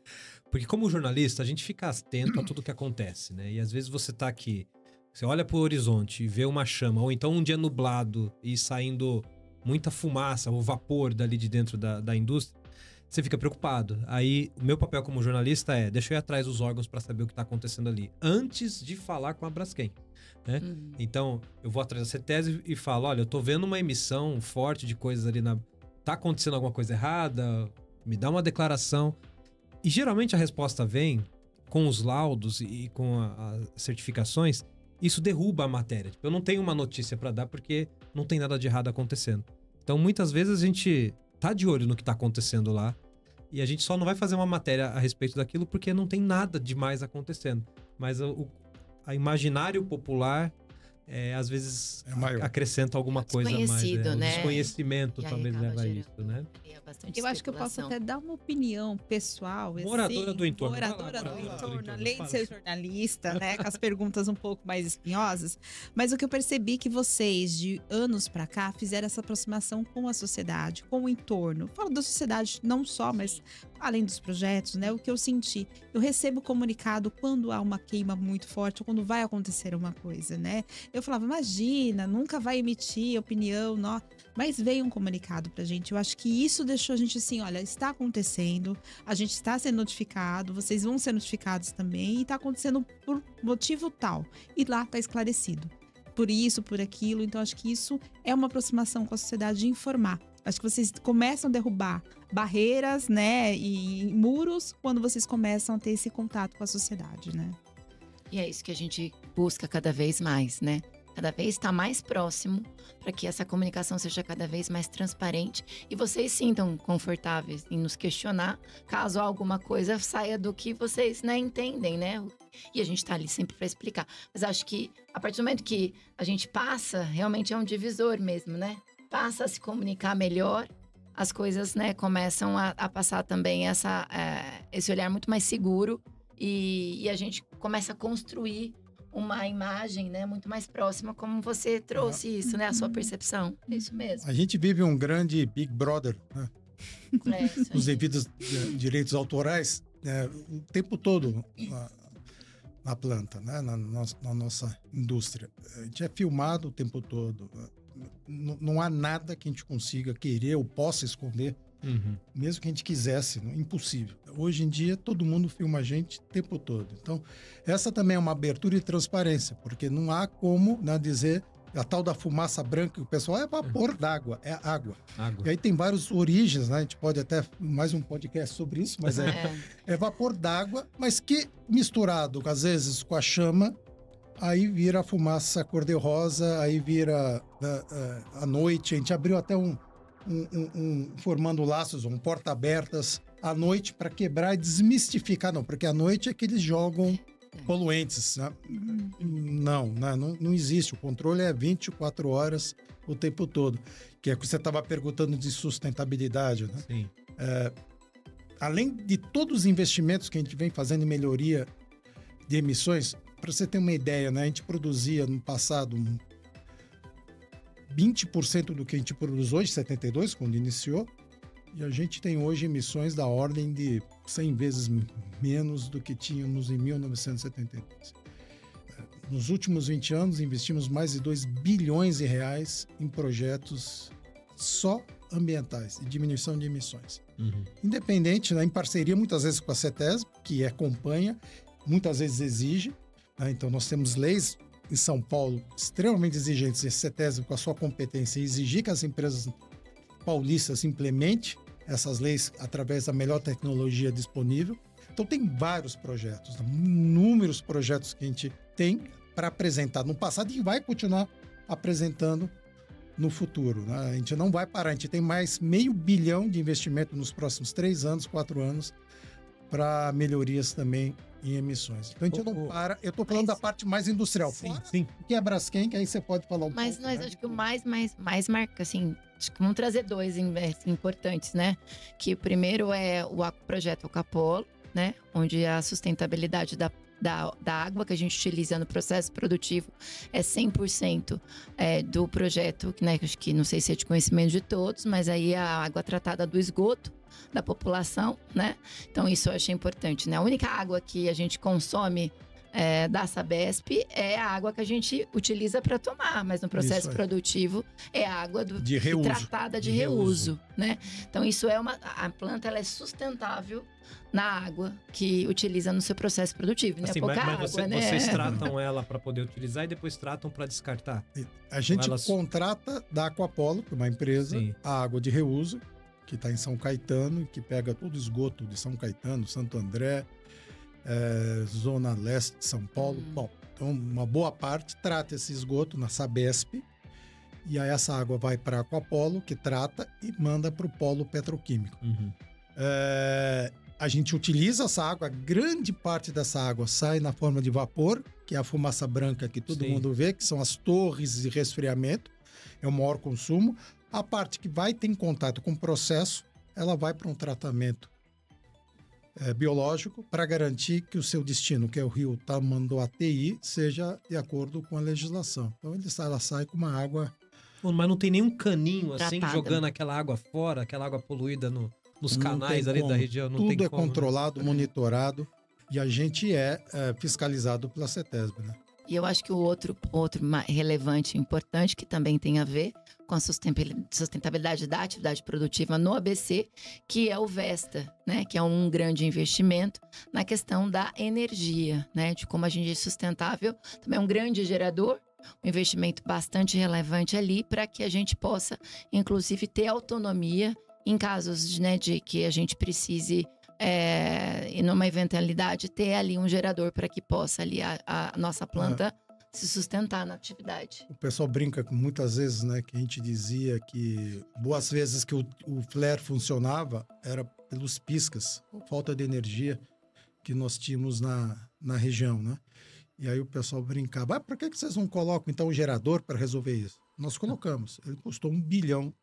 Porque como jornalista, a gente fica atento a tudo que acontece, né? E às vezes você tá aqui, você olha pro horizonte e vê uma chama, ou então um dia nublado e saindo muita fumaça ou vapor dali de dentro da indústria, você fica preocupado. Aí, o meu papel como jornalista deixa eu ir atrás dos órgãos para saber o que está acontecendo ali, antes de falar com a Braskem, né? Então, eu vou atrás da CETESB e falo, olha, eu tô vendo uma emissão forte de coisas ali tá acontecendo alguma coisa errada? Me dá uma declaração. E geralmente a resposta vem com os laudos e com as certificações. Isso derruba a matéria. Eu não tenho uma notícia para dar porque não tem nada de errado acontecendo. Então, muitas vezes a gente tá de olho no que tá acontecendo lá e a gente só não vai fazer uma matéria a respeito daquilo porque não tem nada demais acontecendo. Mas a imaginário popular às vezes acrescenta alguma coisa mais. Desconhecido, né? O desconhecimento talvez leva a isso, né? Eu acho que eu posso até dar uma opinião pessoal. Moradora do entorno. Moradora do entorno, além de ser jornalista, né? Com as perguntas um pouco mais espinhosas. Mas o que eu percebi que vocês, de anos pra cá, fizeram essa aproximação com a sociedade, com o entorno. Falo da sociedade não só, mas além dos projetos, né? O que eu senti. Eu recebo comunicado quando há uma queima muito forte ou quando vai acontecer uma coisa, né? Eu falava, imagina, nunca vai emitir opinião, não. Mas veio um comunicado pra gente. Eu acho que isso deixou a gente assim, olha, está acontecendo, a gente está sendo notificado, vocês vão ser notificados também, e está acontecendo por motivo tal. E lá está esclarecido. Por isso, por aquilo. Então, acho que isso é uma aproximação com a sociedade de informar. Acho que vocês começam a derrubar barreiras, né, e muros quando vocês começam a ter esse contato com a sociedade, né? E é isso que a gente busca cada vez mais, né? Cada vez estar mais próximo para que essa comunicação seja cada vez mais transparente e vocês sintam confortáveis em nos questionar caso alguma coisa saia do que vocês, né, entendem, né? E a gente está ali sempre para explicar. Mas acho que a partir do momento que a gente passa, realmente é um divisor mesmo, né? Passa a se comunicar melhor, as coisas, né, começam a passar também esse olhar muito mais seguro e a gente começa a construir uma imagem, né, muito mais próxima, como você trouxe isso, né, a sua percepção. É isso mesmo. A gente vive um grande Big Brother, né? Os devidos direitos autorais, o tempo todo na planta, né, na nossa indústria. A gente é filmado o tempo todo. Não há nada que a gente consiga querer ou possa esconder, mesmo que a gente quisesse, não é impossível. Hoje em dia, todo mundo filma a gente o tempo todo. Então, essa também é uma abertura e transparência, porque não há como, né, dizer a tal da fumaça branca, que o pessoal é vapor d'água, é água. E aí tem várias origens, né? A gente pode até mais um podcast sobre isso, mas é vapor d'água, mas que misturado, às vezes, com a chama, aí vira fumaça cor-de-rosa, aí vira à noite. A gente abriu até formando laços, um porta-abertas à noite para quebrar e desmistificar. Não, porque à noite é que eles jogam poluentes. Né? Não existe. O controle é 24 horas o tempo todo. Que é o que você estava perguntando de sustentabilidade. Né? Sim. Além de todos os investimentos que a gente vem fazendo em melhoria de emissões, para você ter uma ideia, né? A gente produzia no passado 20% do que a gente produz hoje, 72, quando iniciou, e a gente tem hoje emissões da ordem de 100 vezes menos do que tínhamos em 1972. Nos últimos 20 anos, investimos mais de 2 bilhões de reais em projetos só ambientais, de diminuição de emissões. Independente, né, em parceria muitas vezes com a CETESB, que acompanha, muitas vezes exige. Né? Então, nós temos leis em São Paulo extremamente exigentes, e a CETESB, com a sua competência, exigir que as empresas paulistas implementem essas leis através da melhor tecnologia disponível. Então, tem vários projetos, inúmeros projetos que a gente tem para apresentar no passado e vai continuar apresentando no futuro. Né? A gente não vai parar, a gente tem mais $500 milhão de investimento nos próximos 3 anos, 4 anos, para melhorias também em emissões. Então a gente não para. Eu estou falando da parte mais industrial. Sim. Que é a Braskem, que aí você pode falar Mas pouco. Nós acho que o mais marca, assim, acho que vamos trazer 2 importantes, né? Que o primeiro é o projeto Acapolo, né? Onde a sustentabilidade da água que a gente utiliza no processo produtivo é 100% do projeto, né? Acho que não sei se é de conhecimento de todos, mas aí a água tratada do esgoto da população, né? Então isso eu achei importante, né? A única água que a gente consome da Sabesp é a água que a gente utiliza para tomar, mas no processo produtivo é água de reuso. Tratada de reuso, né? Então isso a planta ela é sustentável na água que utiliza no seu processo produtivo, né? Assim, pouca mas água, né? Vocês tratam ela para poder utilizar e depois tratam para descartar? A gente contrata da Aquapolo, que é uma empresa, a água de reuso, que está em São Caetano, que pega todo o esgoto de São Caetano, Santo André, Zona Leste de São Paulo. Bom, então uma boa parte trata esse esgoto na Sabesp, e aí essa água vai para a Aquapolo, que trata e manda para o polo petroquímico. A gente utiliza essa água, grande parte dessa água sai na forma de vapor, que é a fumaça branca que todo mundo vê, que são as torres de resfriamento, é o maior consumo. A parte que vai ter em contato com o processo, ela vai para um tratamento biológico para garantir que o seu destino, que é o rio Tamanduateí, seja de acordo com a legislação. Então ela sai com uma água... Mas não tem nenhum caninho assim, tratada, jogando aquela água fora, aquela água poluída nos canais ali da região? Não tem Tudo como, controlado, né? monitorado, e a gente é fiscalizado pela CETESB, né? E eu acho que o outro relevante e importante, que também tem a ver com a sustentabilidade da atividade produtiva no ABC, que é o Vesta, né? Que é um grande investimento na questão da energia, né? De como a gente é sustentável. Também é um grande gerador, um investimento bastante relevante ali para que a gente possa, inclusive, ter autonomia em casos, né, de que a gente precise... e numa eventualidade ter ali um gerador para que possa ali a nossa planta se sustentar na atividade. O pessoal brinca muitas vezes, né, que a gente dizia que boas vezes que o flare funcionava era pelos piscas, falta de energia que nós tínhamos na região, né? E aí o pessoal brincava, por que vocês não colocam então um gerador para resolver isso? Nós colocamos. Ele custou R$1 bilhão.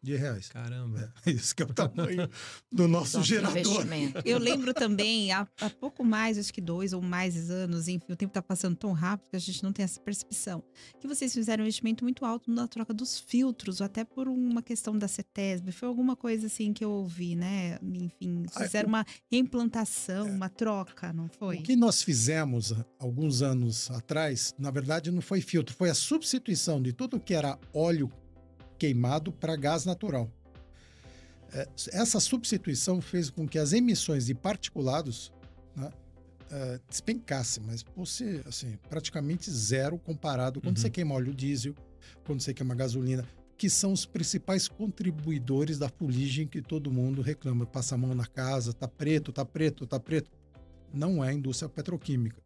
Caramba. Isso que é o tamanho do nosso gerador. Eu lembro também, há pouco mais, acho que 2 ou mais anos, enfim, o tempo está passando tão rápido que a gente não tem essa percepção, que vocês fizeram um investimento muito alto na troca dos filtros, até por uma questão da CETESB. Foi alguma coisa assim que eu ouvi, né? Enfim, fizeram uma reimplantação, uma troca, não foi? O que nós fizemos alguns anos atrás, na verdade, não foi filtro, foi a substituição de tudo que era óleo queimado para gás natural. Essa substituição fez com que as emissões de particulados, né, despencassem, mas fosse assim, praticamente zero comparado quando você queima óleo diesel, quando você queima gasolina, que são os principais contribuidores da fuligem que todo mundo reclama. Passa a mão na casa, tá preto. Não é a indústria petroquímica.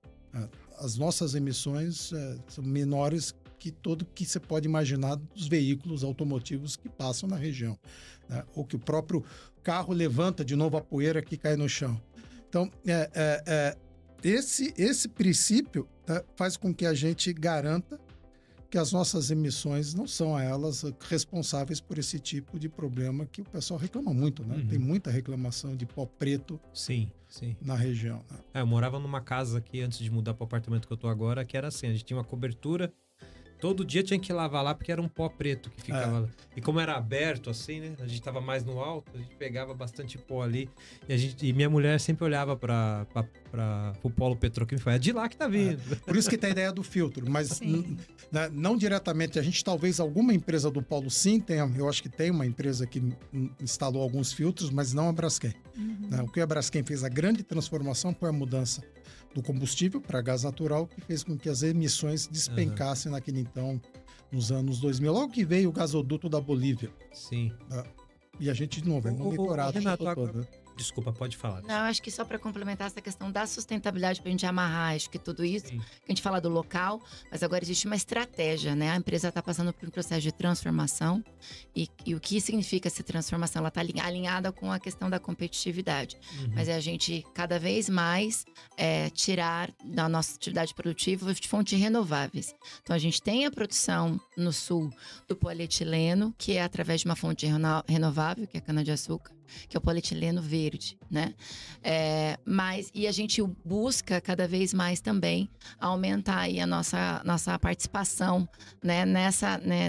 as nossas emissões são menores que tudo que você pode imaginar dos veículos automotivos que passam na região, né? Ou que o próprio carro levanta de novo a poeira que cai no chão. Então, esse princípio, né, faz com que a gente garanta que as nossas emissões não são elas responsáveis por esse tipo de problema que o pessoal reclama muito, né? Tem muita reclamação de pó preto na região. Né? Eu morava numa casa aqui, antes de mudar para o apartamento que eu tô agora, que era assim, a gente tinha uma cobertura, todo dia tinha que lavar lá porque era um pó preto que ficava lá. E como era aberto assim, né? A gente tava mais no alto, a gente pegava bastante pó ali. E minha mulher sempre olhava para o polo petroquímico e falava, é de lá que tá vindo. Por isso que tem a ideia do filtro, mas não diretamente. A gente, talvez, alguma empresa do polo sim tenha, eu acho que tem uma empresa que instalou alguns filtros, mas não a Braskem. Né? O que a Braskem fez, a grande transformação foi a mudança do combustível para gás natural, que fez com que as emissões despencassem naquele então, nos anos 2000. Logo que veio o gasoduto da Bolívia. Sim. E a gente, de novo, é monitorado. Renato, desculpa, pode falar. Não, acho que só para complementar essa questão da sustentabilidade, para a gente amarrar, acho que tudo isso, que a gente fala do local, mas agora existe uma estratégia, né? A empresa está passando por um processo de transformação e o que significa essa transformação? Ela está alinhada com a questão da competitividade. Mas é a gente, cada vez mais, tirar da nossa atividade produtiva de fontes renováveis. Então, a gente tem a produção no sul do polietileno, que é através de uma fonte renovável, que é a cana-de-açúcar, que é o polietileno verde, né? E a gente busca cada vez mais também aumentar aí a nossa participação, né,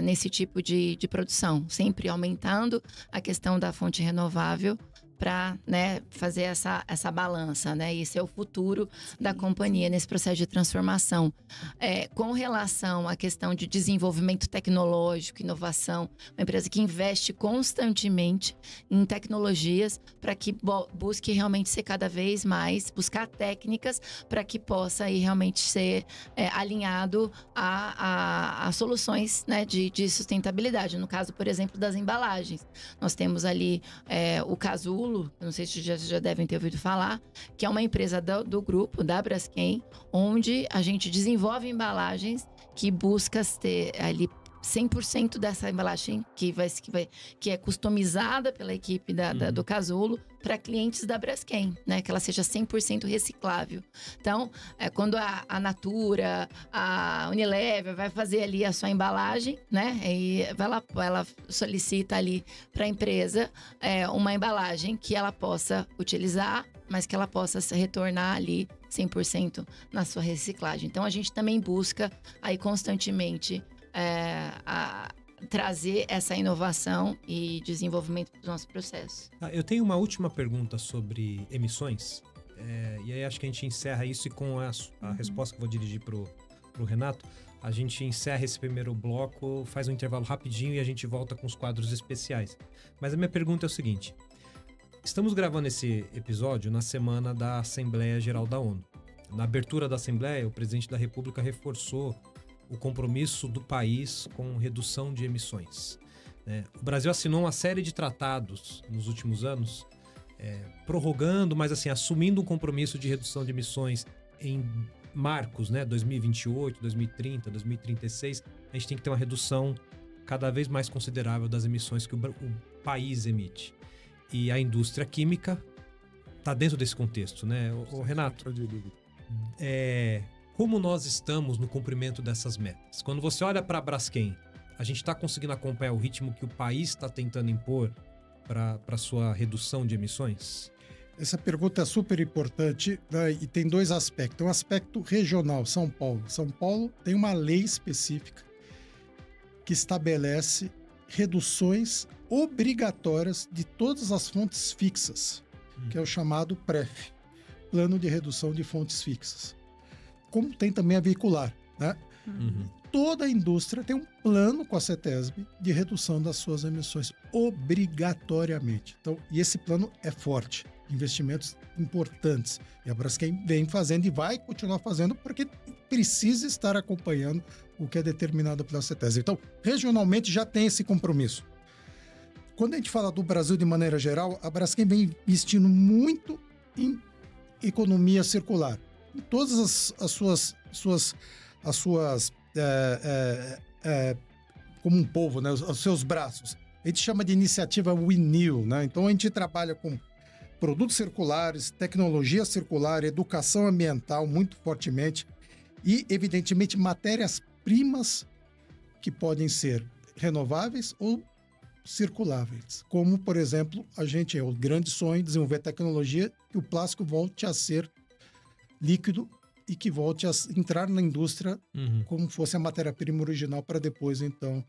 nesse tipo de produção, sempre aumentando a questão da fonte renovável para, né, fazer essa balança, né? Esse é o futuro da companhia nesse processo de transformação. Com relação à questão de desenvolvimento tecnológico, inovação, uma empresa que investe constantemente em tecnologias para que busque realmente ser cada vez mais, buscar técnicas para que possa aí realmente ser alinhado a soluções, né, de sustentabilidade. No caso, por exemplo, das embalagens. Nós temos ali o Casulo, não sei se já devem ter ouvido falar, que é uma empresa do grupo, da Braskem, onde a gente desenvolve embalagens que busca ter ali 100% dessa embalagem que é customizada pela equipe do Casulo para clientes da Braskem, né? Que ela seja 100% reciclável. Então, quando a Natura, a Unilever vai fazer ali a sua embalagem, né? E ela solicita ali para a empresa uma embalagem que ela possa utilizar, mas que ela possa se retornar ali 100% na sua reciclagem. Então, a gente também busca aí constantemente trazer essa inovação e desenvolvimento do nosso processo. Eu tenho uma última pergunta sobre emissões, e aí acho que a gente encerra isso, e com a resposta que eu vou dirigir pro Renato, a gente encerra esse primeiro bloco, faz um intervalo rapidinho e a gente volta com os quadros especiais. Mas a minha pergunta é o seguinte: estamos gravando esse episódio na semana da Assembleia Geral da ONU. Na abertura da Assembleia, o presidente da República reforçou o compromisso do país com redução de emissões. O Brasil assinou uma série de tratados nos últimos anos, prorrogando, mas assim, assumindo um compromisso de redução de emissões em marcos, 2028, 2030, 2036. A gente tem que ter uma redução cada vez mais considerável das emissões que o país emite. E a indústria química está dentro desse contexto, né? O Renato, como nós estamos no cumprimento dessas metas? Quando você olha para a Braskem, a gente está conseguindo acompanhar o ritmo que o país está tentando impor para sua redução de emissões? Essa pergunta é super importante, né? E tem dois aspectos. Um aspecto regional, São Paulo. São Paulo tem uma lei específica que estabelece reduções obrigatórias de todas as fontes fixas, que é o chamado PREF, Plano de Redução de Fontes Fixas. Como tem também a veicular, né? Toda a indústria tem um plano com a CETESB de redução das suas emissões, obrigatoriamente. Então, e esse plano é forte, investimentos importantes. E a Braskem vem fazendo e vai continuar fazendo porque precisa estar acompanhando o que é determinado pela CETESB. Então, regionalmente já tem esse compromisso. Quando a gente fala do Brasil de maneira geral, a Braskem vem investindo muito em economia circular. todas as suas como um povo, né? Os seus braços. A gente chama de iniciativa Winil, né? Então a gente trabalha com produtos circulares, tecnologia circular, educação ambiental muito fortemente e, evidentemente, matérias-primas que podem ser renováveis ou circuláveis. Como, por exemplo, o grande sonho de desenvolver tecnologia que o plástico volte a ser líquido e que volte a entrar na indústria como fosse a matéria-prima original para depois, então,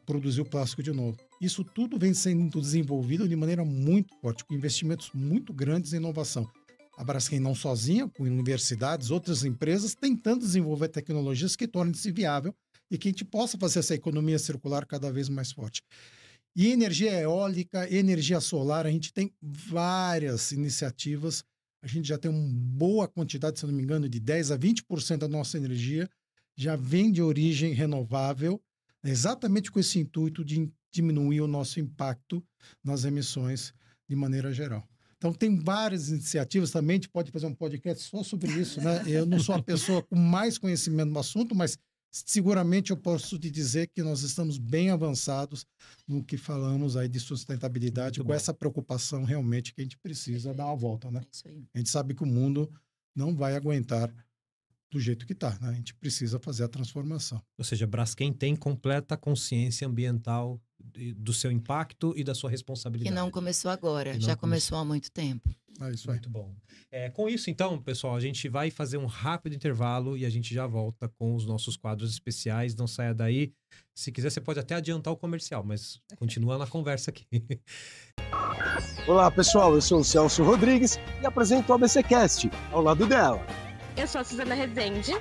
produzir o plástico de novo. Isso tudo vem sendo desenvolvido de maneira muito forte, com investimentos muito grandes em inovação. A Braskem não sozinha, com universidades, outras empresas, tentando desenvolver tecnologias que tornem-se viável e que a gente possa fazer essa economia circular cada vez mais forte. E energia eólica, energia solar, a gente tem várias iniciativas. A gente já tem uma boa quantidade, se não me engano, de 10% a 20% da nossa energia já vem de origem renovável, exatamente com esse intuito de diminuir o nosso impacto nas emissões de maneira geral. Então, tem várias iniciativas também, a gente pode fazer um podcast só sobre isso, né? Eu não sou a pessoa com mais conhecimento no assunto, mas seguramente eu posso te dizer que nós estamos bem avançados no que falamos aí de sustentabilidade, com essa preocupação realmente que a gente precisa dar uma volta, né? A gente sabe que o mundo não vai aguentar do jeito que está, né? A gente precisa fazer a transformação. Ou seja, a Braskem tem completa consciência ambiental do seu impacto e da sua responsabilidade. Que não começou agora, já começou há muito tempo. É isso aí. Muito bom. Com isso, então, pessoal, a gente vai fazer um rápido intervalo e a gente já volta com os nossos quadros especiais. Não saia daí. Se quiser, você pode até adiantar o comercial, mas continua na conversa aqui. Olá, pessoal. Eu sou o Celso Rodrigues e apresento o ABCcast, ao lado dela. Eu sou a Suzana Rezende.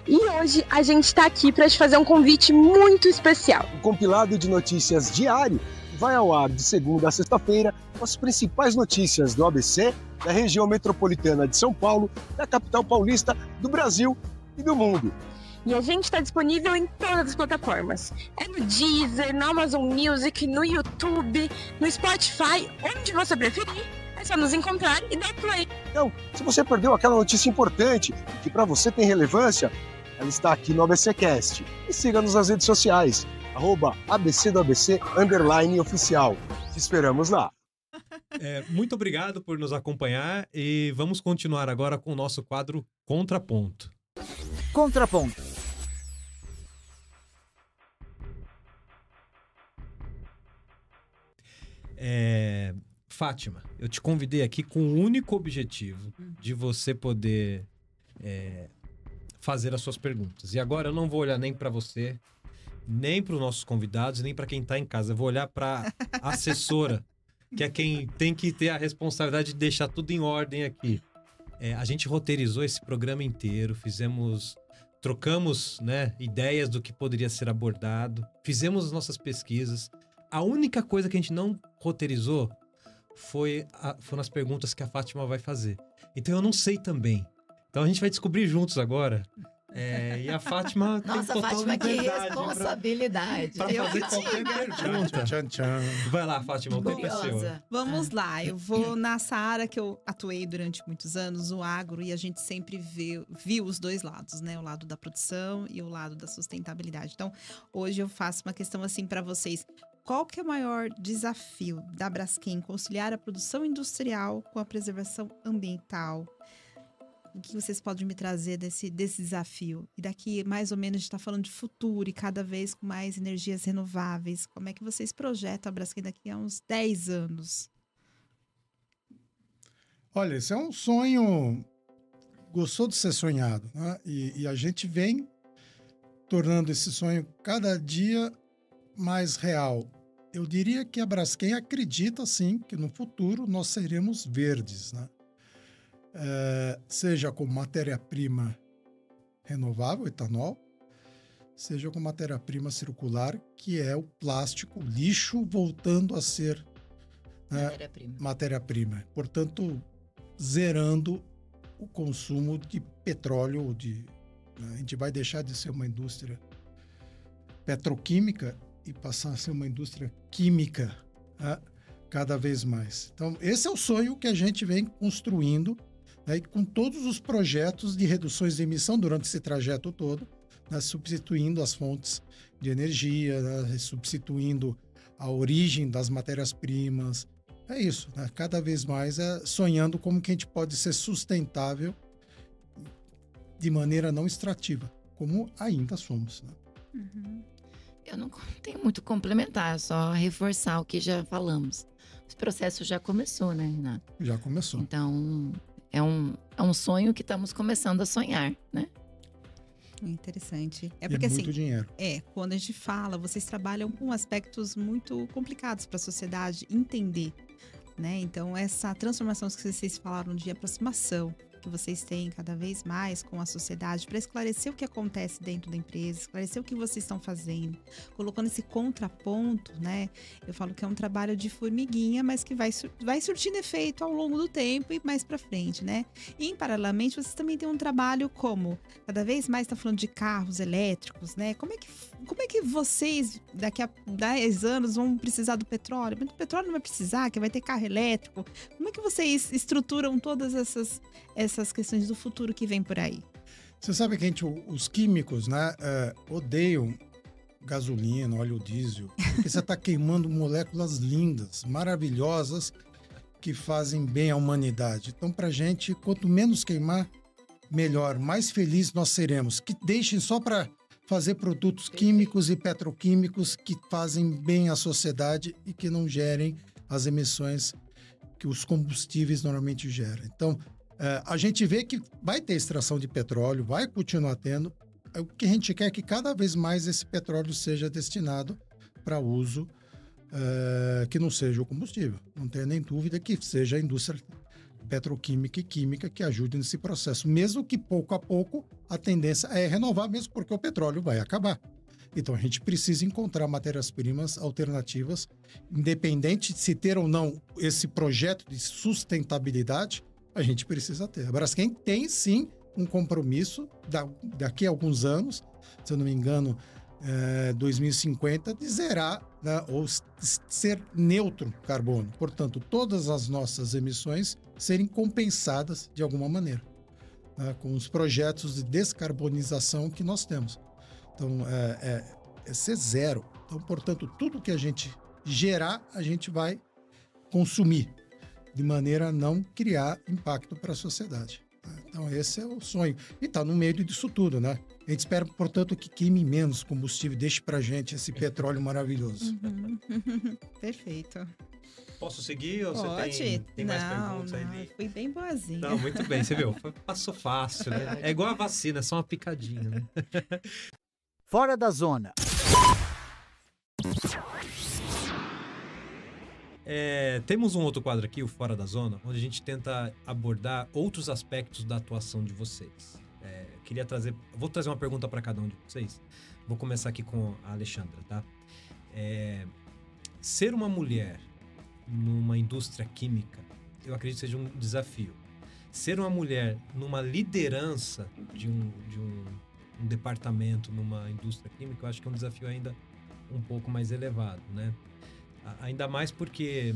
E hoje a gente está aqui para te fazer um convite muito especial. Um compilado de notícias diário vai ao ar de segunda a sexta-feira com as principais notícias do ABC, da região metropolitana de São Paulo, da capital paulista, do Brasil e do mundo. E a gente está disponível em todas as plataformas. É no Deezer, no Amazon Music, no YouTube, no Spotify, onde você preferir. É só nos encontrar e dar play. Então, se você perdeu aquela notícia importante que para você tem relevância, ela está aqui no ABCcast. E siga-nos nas redes sociais, @ABCdoABC_oficial. Te esperamos lá. Muito obrigado por nos acompanhar e vamos continuar agora com o nosso quadro Contraponto. Contraponto. Fátima, eu te convidei aqui com o único objetivo de você poder fazer as suas perguntas. E agora eu não vou olhar nem para você, nem para os nossos convidados, nem para quem está em casa. Eu vou olhar para a assessora, que é quem tem que ter a responsabilidade de deixar tudo em ordem aqui. A gente roteirizou esse programa inteiro, trocamos, né, ideias do que poderia ser abordado, fizemos as nossas pesquisas. A única coisa que a gente não roteirizou foram as perguntas que a Fátima vai fazer. Então eu não sei também. Então a gente vai descobrir juntos agora. E a Fátima tem total Fátima, que liberdade responsabilidade. para fazer qualquer pergunta. Vai lá, Fátima, o tempo é seu. Vamos lá, eu vou nessa área que eu atuei durante muitos anos, o agro, e a gente sempre viu os dois lados, né? O lado da produção e o lado da sustentabilidade. Então, hoje eu faço uma questão assim para vocês. Qual que é o maior desafio da Braskem? Conciliar a produção industrial com a preservação ambiental? O que vocês podem me trazer desse desafio? E daqui, mais ou menos, a gente está falando de futuro e cada vez com mais energias renováveis. Como é que vocês projetam a Braskem daqui a uns 10 anos? Olha, esse é um sonho gostou de ser sonhado, né? E a gente vem tornando esse sonho cada dia mais real. Eu diria que a Braskem acredita, sim, que no futuro nós seremos verdes, né? Seja com matéria-prima renovável, etanol, seja com matéria-prima circular, que é o plástico, lixo, voltando a ser matéria-prima. Portanto, zerando o consumo de petróleo. A gente vai deixar de ser uma indústria petroquímica e passar a ser uma indústria química, cada vez mais. Então, esse é o sonho que a gente vem construindo né, e com todos os projetos de reduções de emissão durante esse trajeto todo, né, substituindo as fontes de energia, né, substituindo a origem das matérias-primas. É isso, né? Cada vez mais sonhando como que a gente pode ser sustentável de maneira não extrativa, como ainda somos. Né? Uhum. Eu não tenho muito complementar, só reforçar o que já falamos. O processo já começou, né, Renato? Já começou. Então, é um sonho que estamos começando a sonhar, né? Interessante. É porque muito assim, dinheiro. Quando a gente fala, vocês trabalham com aspectos muito complicados para a sociedade entender, né? Então, essa transformação que vocês falaram de aproximação que vocês têm cada vez mais com a sociedade para esclarecer o que acontece dentro da empresa, esclarecer o que vocês estão fazendo, colocando esse contraponto, né? Eu falo que é um trabalho de formiguinha, mas que vai surtindo efeito ao longo do tempo e mais para frente, né? E, paralelamente, vocês também têm um trabalho como, cada vez mais está falando de carros elétricos, né? Como é que vocês, daqui a 10 anos, vão precisar do petróleo? Mas o petróleo não vai precisar, que vai ter carro elétrico. Como é que vocês estruturam todas essas questões do futuro que vem por aí? Você sabe que os químicos, né, odeiam gasolina, óleo diesel, porque você está queimando moléculas lindas, maravilhosas, que fazem bem à humanidade. Então, para a gente, quanto menos queimar, melhor, mais felizes nós seremos. Que deixem só para fazer produtos químicos e petroquímicos que fazem bem à sociedade e que não gerem as emissões que os combustíveis normalmente geram. Então, a gente vê que vai ter extração de petróleo, vai continuar tendo. O que a gente quer é que cada vez mais esse petróleo seja destinado para uso que não seja o combustível. Não tenha nem dúvida que seja a indústria petroquímica e química que ajude nesse processo. Mesmo que pouco a pouco a tendência é renovar, mesmo porque o petróleo vai acabar. Então a gente precisa encontrar matérias-primas alternativas, independente de se ter ou não esse projeto de sustentabilidade, a gente precisa ter. A Braskem tem sim um compromisso daqui a alguns anos, se eu não me engano, 2050, de zerar, né, ou ser neutro carbono. Portanto, todas as nossas emissões serem compensadas de alguma maneira, né, com os projetos de descarbonização que nós temos. Então, é ser zero. Então, portanto, tudo que a gente gerar, a gente vai consumir, de maneira a não criar impacto para a sociedade. Então, esse é o sonho. E está no meio disso tudo, né? A gente espera, portanto, que queime menos combustível, deixe para a gente esse petróleo maravilhoso. Uhum. Perfeito. Posso seguir ou Pode. Você tem mais perguntas aí? Não, fui bem boazinha. Não, muito bem, você viu? Passou fácil, né? É igual a vacina, é só uma picadinha, né? Fora da zona. Temos um outro quadro aqui, o Fora da Zona, onde a gente tenta abordar outros aspectos da atuação de vocês. Vou trazer uma pergunta para cada um de vocês. Vou começar aqui com a Alexandra, tá? Ser uma mulher numa indústria química, eu acredito que seja um desafio. Ser uma mulher numa liderança de um departamento numa indústria química, eu acho que é um desafio ainda um pouco mais elevado, né? Ainda mais porque,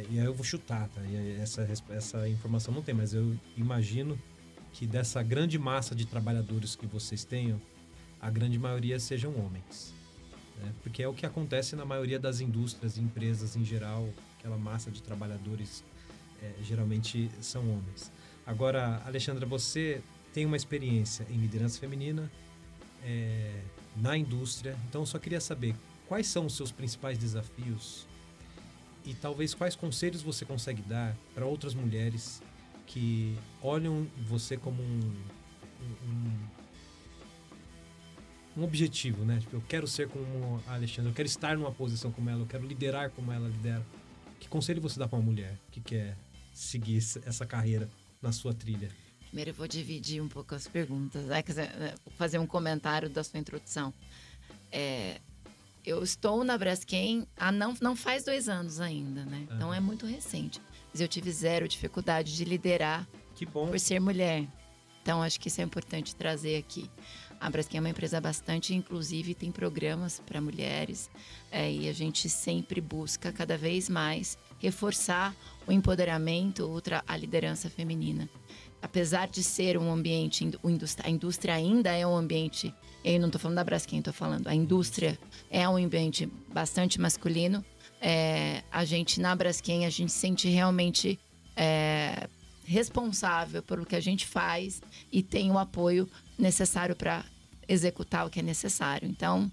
e aí eu vou chutar, tá? E essa informação não tem, mas eu imagino que dessa grande massa de trabalhadores que vocês tenham, a grande maioria sejam homens, né? Porque é o que acontece na maioria das indústrias e empresas em geral, aquela massa de trabalhadores geralmente são homens. Agora, Alexandra, você tem uma experiência em liderança feminina na indústria, então eu só queria saber quais são os seus principais desafios e talvez quais conselhos você consegue dar para outras mulheres que olham você como um objetivo, né? Tipo, eu quero ser como a Alexandra, eu quero estar numa posição como ela, eu quero liderar como ela lidera. Que conselho você dá para uma mulher que quer seguir essa carreira na sua trilha? Primeiro eu vou dividir um pouco as perguntas, fazer um comentário da sua introdução. Eu estou na Braskem não faz 2 anos ainda, né? Então é muito recente. Mas eu tive zero dificuldade de liderar que bom. Por ser mulher. Então acho que isso é importante trazer aqui. A Braskem é uma empresa bastante inclusiva e tem programas para mulheres. E a gente sempre busca cada vez mais reforçar o empoderamento, a liderança feminina. Apesar de ser um ambiente, a indústria ainda é um ambiente, eu não estou falando da Braskem, estou falando, a indústria é um ambiente bastante masculino. A gente, na Braskem, a gente sente realmente responsável pelo que a gente faz e tem o apoio necessário para executar o que é necessário. Então,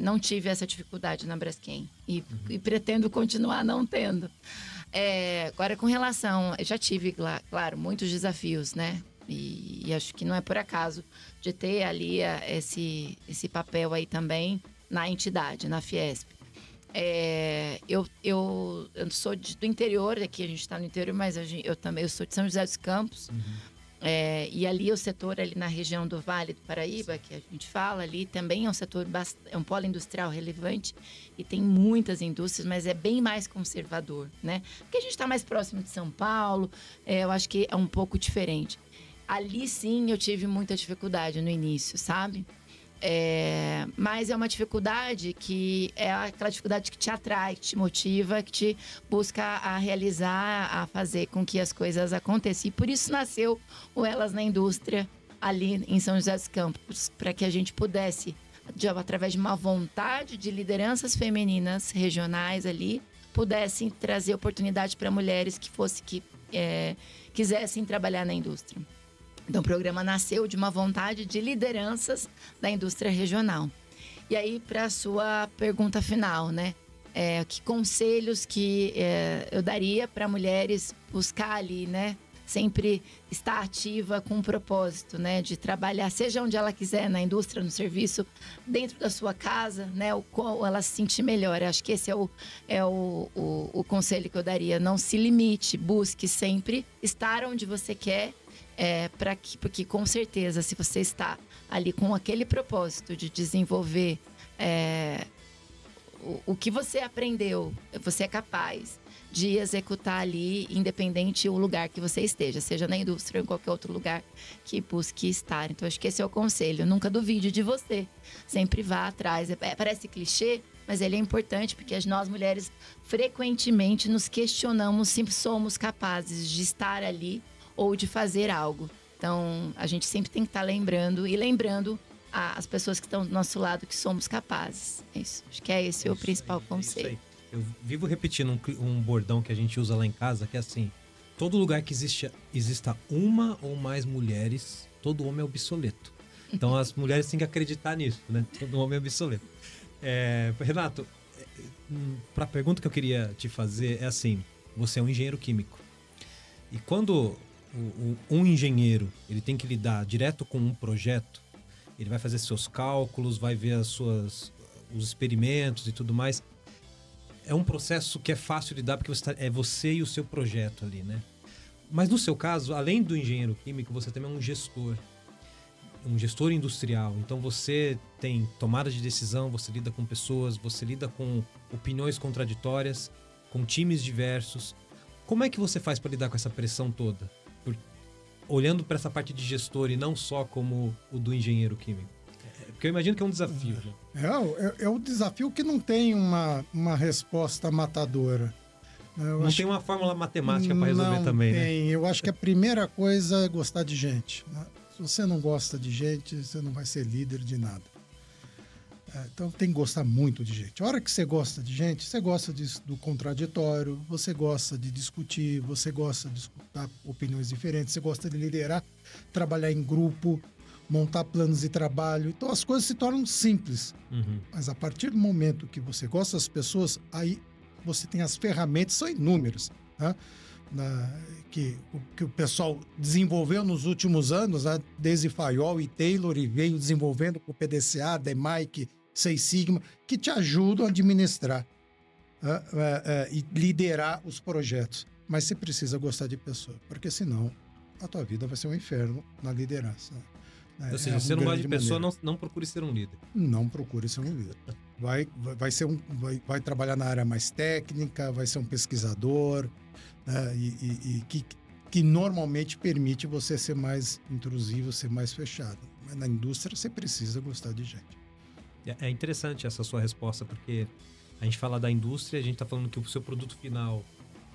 não tive essa dificuldade na Braskem e pretendo continuar não tendo. Agora, com relação... Eu já tive, claro, muitos desafios, né? E acho que não é por acaso de ter ali esse papel aí também na entidade, na Fiesp. Eu sou do interior, aqui a gente está no interior, mas eu sou de São José dos Campos. E ali o setor ali na região do Vale do Paraíba, que a gente fala ali, também é um setor, é um polo industrial relevante e tem muitas indústrias, mas é bem mais conservador, né? Porque a gente está mais próximo de São Paulo, eu acho que é um pouco diferente. Ali sim eu tive muita dificuldade no início, sabe? Mas é uma dificuldade que é aquela dificuldade que te atrai, que te motiva, que te busca a realizar, a fazer com que as coisas aconteçam. E por isso nasceu o Elas na Indústria ali em São José dos Campos, para que a gente pudesse, através de uma vontade de lideranças femininas regionais ali, pudessem trazer oportunidade para mulheres que quisessem trabalhar na indústria. Então, o programa nasceu de uma vontade de lideranças da indústria regional. E aí, para a sua pergunta final, né? Que conselhos que eu daria para mulheres buscar ali, né? Sempre estar ativa com um propósito, né? De trabalhar, seja onde ela quiser, na indústria, no serviço, dentro da sua casa, né? O qual ela se sentir melhor. Eu acho que esse é o conselho que eu daria. Não se limite, busque sempre estar onde você quer. Porque com certeza, se você está ali com aquele propósito de desenvolver o que você aprendeu, você é capaz de executar ali, independente do lugar que você esteja, seja na indústria ou em qualquer outro lugar que busque estar. Então, acho que esse é o conselho. Nunca duvide de você. Sempre vá atrás. Parece clichê, mas ele é importante porque nós mulheres frequentemente nos questionamos se somos capazes de estar ali ou de fazer algo. Então, a gente sempre tem que estar lembrando as pessoas que estão do nosso lado que somos capazes. É isso. Acho que esse o principal conselho. Eu vivo repetindo um bordão que a gente usa lá em casa, que é assim: todo lugar que exista uma ou mais mulheres, todo homem é obsoleto. Então, as mulheres têm que acreditar nisso, né? Todo homem é obsoleto. Renato, para a pergunta que eu queria te fazer é assim: você é um engenheiro químico. E quando um engenheiro ele tem que lidar direto com um projeto, ele vai fazer seus cálculos, vai ver os experimentos e tudo mais. É um processo que é fácil de lidar porque é você e o seu projeto ali, né? Mas no seu caso, além do engenheiro químico, você também é um gestor industrial. Então você tem tomada de decisão, você lida com pessoas, você lida com opiniões contraditórias, com times diversos. Como é que você faz para lidar com essa pressão toda? Olhando para essa parte de gestor e não só como o do engenheiro químico. Porque eu imagino que é um desafio. Né? É um desafio que não tem uma resposta matadora. Não tem uma fórmula matemática para resolver também, tem. Né? Eu acho que a primeira coisa é gostar de gente. Né? Se você não gosta de gente, você não vai ser líder de nada. Então tem que gostar muito de gente. A hora que você gosta de gente, você gosta do contraditório, você gosta de discutir, você gosta de escutar opiniões diferentes, você gosta de liderar, trabalhar em grupo, montar planos de trabalho. Então as coisas se tornam simples. Mas a partir do momento que você gosta das pessoas, aí você tem as ferramentas, são inúmeras, né? Que o pessoal desenvolveu nos últimos anos, né? Desde Fayol e Taylor, e veio desenvolvendo com o PDCA, DMAIC, Seis Sigma, que te ajudam a administrar e liderar os projetos. Mas você precisa gostar de pessoa, porque senão a tua vida vai ser um inferno na liderança. Ou seja, se você não gosta de pessoa, não procure ser um líder. Não procure ser um líder. Vai trabalhar na área mais técnica, vai ser um pesquisador, né? Que normalmente permite você ser mais intrusivo, ser mais fechado. Mas na indústria você precisa gostar de gente. É interessante essa sua resposta, porque a gente fala da indústria, a gente está falando que o seu produto final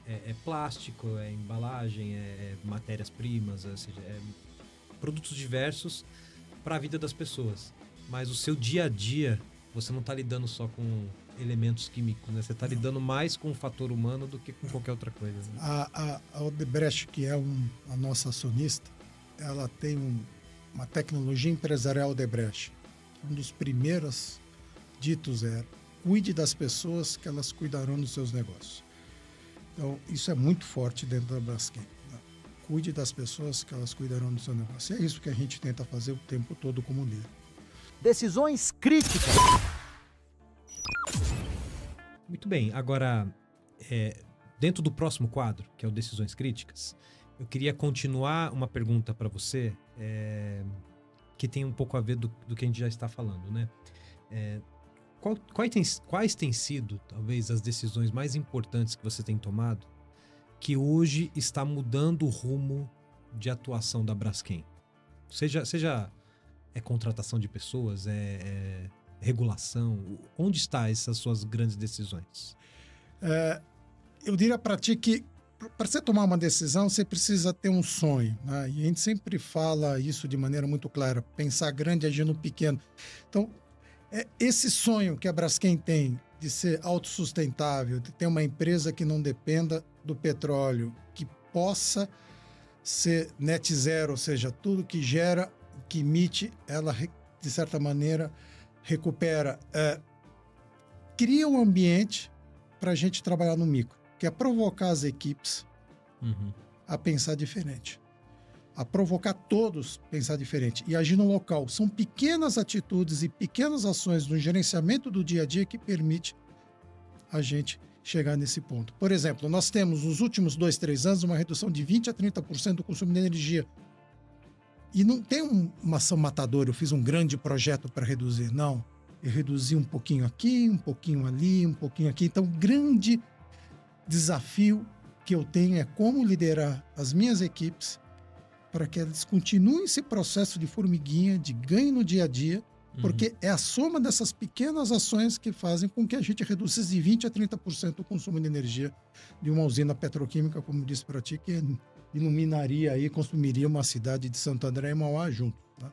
é plástico, é embalagem, é matérias-primas, ou seja, produtos diversos para a vida das pessoas. Mas o seu dia a dia, você não está lidando só com elementos químicos, né? Você está lidando mais com o fator humano do que com qualquer outra coisa. Né? A Odebrecht, que é a nossa acionista, ela tem uma tecnologia empresarial Odebrecht. Um dos primeiros ditos era: cuide das pessoas que elas cuidarão dos seus negócios. Então, isso é muito forte dentro da Braskem. Né? Cuide das pessoas que elas cuidarão do seu negócio. E é isso que a gente tenta fazer o tempo todo como líder. Decisões críticas. Muito bem. Agora, dentro do próximo quadro, que é o Decisões Críticas, eu queria continuar uma pergunta para você, que tem um pouco a ver do que a gente já está falando, né? Quais têm sido, talvez, as decisões mais importantes que você tem tomado que hoje está mudando o rumo de atuação da Braskem? Seja contratação de pessoas, regulação, onde estão essas suas grandes decisões? Eu diria para ti que para você tomar uma decisão, você precisa ter um sonho, né? E a gente sempre fala isso de maneira muito clara: pensar grande, agir no pequeno. Então, esse sonho que a Braskem tem de ser autossustentável, de ter uma empresa que não dependa do petróleo, que possa ser net zero, ou seja, tudo que gera, que emite, ela, de certa maneira, recupera. Cria um ambiente para a gente trabalhar no micro, que é provocar as equipes a pensar diferente, a provocar todos a pensar diferente e agir no local. São pequenas atitudes e pequenas ações no gerenciamento do dia a dia que permite a gente chegar nesse ponto. Por exemplo, nós temos nos últimos 2-3 anos uma redução de 20% a 30% do consumo de energia. E não tem uma ação matadora: eu fiz um grande projeto para reduzir. Não, eu reduzi um pouquinho aqui, um pouquinho ali, um pouquinho aqui. Então, grande desafio que eu tenho é como liderar as minhas equipes para que elas continuem esse processo de formiguinha, de ganho no dia a dia, porque é a soma dessas pequenas ações que fazem com que a gente reduza de 20% a 30% o consumo de energia de uma usina petroquímica, como disse para ti, que iluminaria e consumiria uma cidade de Santo André e Mauá junto, tá?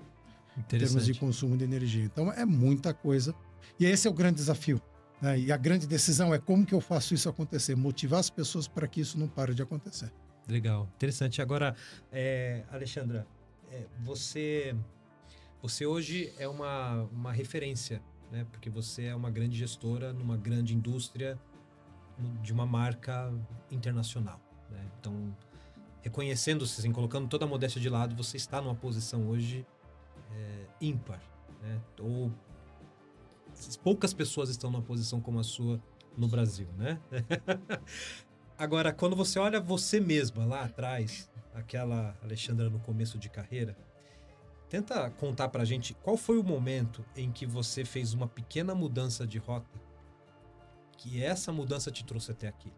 Em termos de consumo de energia. Então, é muita coisa. E esse é o grande desafio, né? E a grande decisão é como que eu faço isso acontecer, motivar as pessoas para que isso não pare de acontecer. Legal, interessante. Agora, Alexandra, você hoje é uma referência, né? Porque você é uma grande gestora numa grande indústria de uma marca internacional, né? Então, reconhecendo-se, assim, colocando toda a modéstia de lado, você está numa posição hoje ímpar, né? Ou poucas pessoas estão numa posição como a sua no Brasil, né? Agora, quando você olha você mesma lá atrás, aquela Alexandra no começo de carreira, tenta contar pra gente qual foi o momento em que você fez uma pequena mudança de rota, que essa mudança te trouxe até aqui.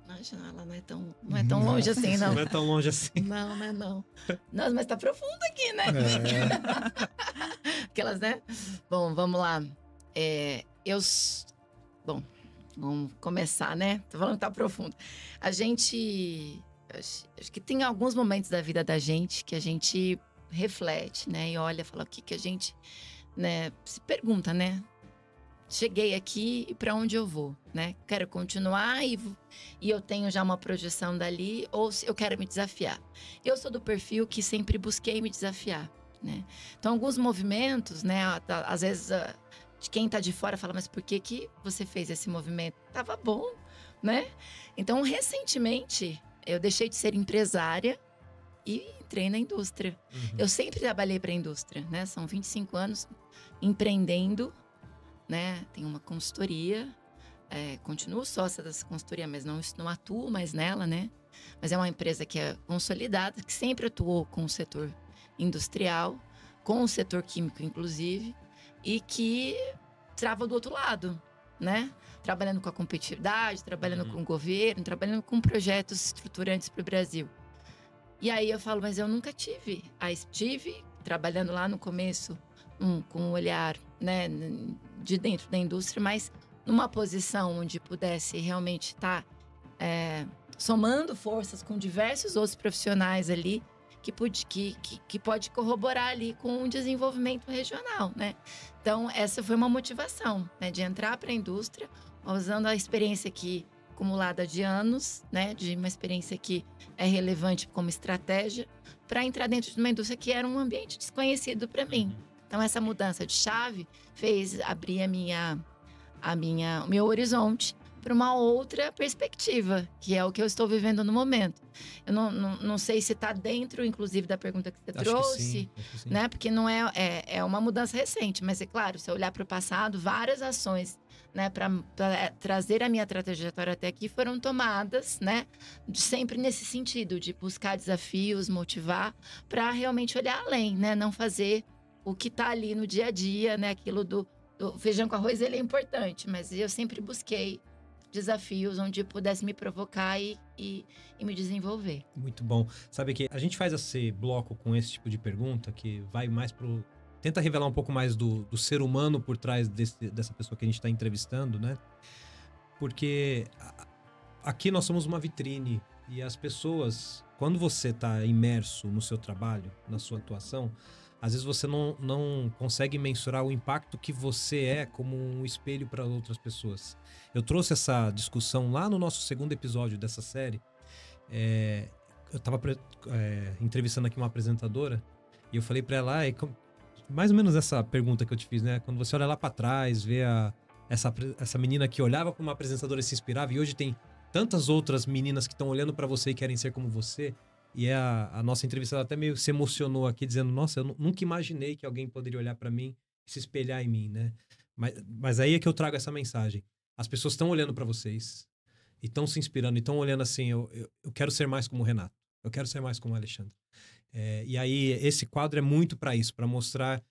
Não, ela não é tão longe assim, não. Não é tão longe assim. Não. Nossa, mas tá profundo aqui, né? Aquelas, né? Bom, vamos lá. Vamos começar, né? Tô falando que tá profundo. A gente... Acho que tem alguns momentos da vida da gente que a gente reflete, né? E olha, fala o que a gente, né? Se pergunta, né? Cheguei aqui e para onde eu vou, né? Quero continuar e eu tenho já uma projeção dali, ou se eu quero me desafiar. Eu sou do perfil que sempre busquei me desafiar, né? Então, alguns movimentos, né? Às vezes, de quem tá de fora fala, mas por que você fez esse movimento? Tava bom, né? Então, recentemente, eu deixei de ser empresária e entrei na indústria. Eu sempre trabalhei para a indústria, né? São 25 anos empreendendo, né? Tenho uma consultoria, continuo sócia dessa consultoria, mas não atuo mais nela, né? Mas é uma empresa que é consolidada, que sempre atuou com o setor industrial, com o setor químico, inclusive, e que trava do outro lado, né? Trabalhando com a competitividade, trabalhando com o governo, trabalhando com projetos estruturantes para o Brasil. E aí eu falo, mas eu nunca tive. trabalhando lá no começo com um olhar, né, de dentro da indústria, mas numa posição onde pudesse realmente estar somando forças com diversos outros profissionais ali, que pode corroborar ali com o desenvolvimento regional, né? Então, essa foi uma motivação, né, de entrar para a indústria, usando a experiência aqui acumulada de anos, né, de uma experiência que é relevante como estratégia, para entrar dentro de uma indústria que era um ambiente desconhecido para mim. Então, essa mudança de chave fez abrir o meu horizonte para uma outra perspectiva, que é o que eu estou vivendo no momento. Eu não sei se está dentro, inclusive, da pergunta que você trouxe, que sim. né? Porque não é uma mudança recente, mas é claro, se eu olhar para o passado, várias ações, né, para trazer a minha trajetória até aqui foram tomadas, né, sempre nesse sentido de buscar desafios, motivar, para realmente olhar além, né, não fazer o que está ali no dia a dia, né, aquilo do feijão com arroz, ele é importante, mas eu sempre busquei desafios onde pudesse me provocar e me desenvolver. Muito bom. Sabe que a gente faz esse bloco com esse tipo de pergunta que vai mais tenta revelar um pouco mais do ser humano por trás dessa pessoa que a gente está entrevistando, né? Porque aqui nós somos uma vitrine e as pessoas, quando você está imerso no seu trabalho, na sua atuação, às vezes você não consegue mensurar o impacto que você é como um espelho para outras pessoas. Eu trouxe essa discussão lá no nosso segundo episódio dessa série. Eu estava entrevistando aqui uma apresentadora e eu falei para ela, mais ou menos essa pergunta que eu te fiz, né? Quando você olha lá para trás, vê essa menina que olhava para uma apresentadora e se inspirava, e hoje tem tantas outras meninas que estão olhando para você e querem ser como você. E a nossa entrevistada até meio se emocionou aqui, dizendo, nossa, eu nunca imaginei que alguém poderia olhar para mim e se espelhar em mim, né? Mas aí é que eu trago essa mensagem. As pessoas estão olhando para vocês e estão se inspirando, e estão olhando assim, eu quero ser mais como o Renato, eu quero ser mais como o Alexandre. E aí esse quadro é muito para isso, para mostrar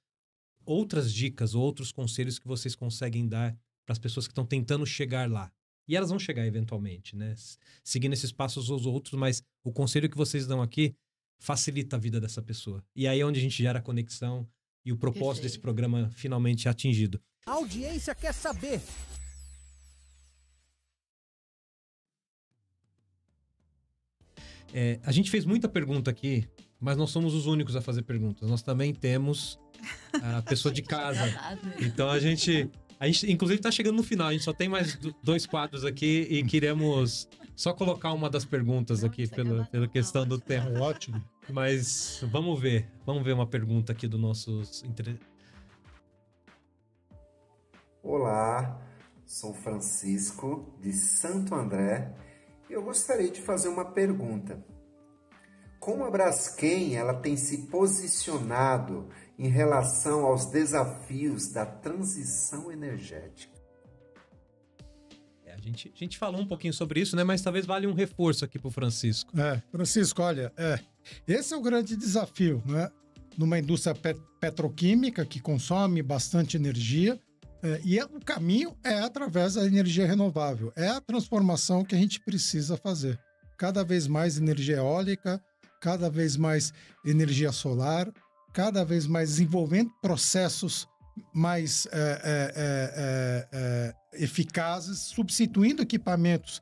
outras dicas, outros conselhos que vocês conseguem dar para as pessoas que estão tentando chegar lá. E elas vão chegar eventualmente, né? Seguindo esses passos aos outros, mas o conselho que vocês dão aqui facilita a vida dessa pessoa. E aí é onde a gente gera a conexão e o propósito desse programa finalmente é atingido. A audiência quer saber. A gente fez muita pergunta aqui, mas não somos os únicos a fazer perguntas. Nós também temos a pessoa de casa. Então a gente inclusive está chegando no final. A gente só tem mais 2 quadros aqui e queremos só colocar uma das perguntas aqui pela questão do tempo. Ótimo. Mas vamos ver uma pergunta aqui do nossos... Olá, sou Francisco de Santo André e eu gostaria de fazer uma pergunta. Como a Braskem ela tem se posicionado em relação aos desafios da transição energética? A gente falou um pouquinho sobre isso, né? Mas talvez valha um reforço aqui para o Francisco. Francisco, olha, esse é o grande desafio, né? Numa indústria petroquímica que consome bastante energia, e o caminho é através da energia renovável. É a transformação que a gente precisa fazer. Cada vez mais energia eólica, cada vez mais energia solar, cada vez mais desenvolvendo processos mais eficazes, substituindo equipamentos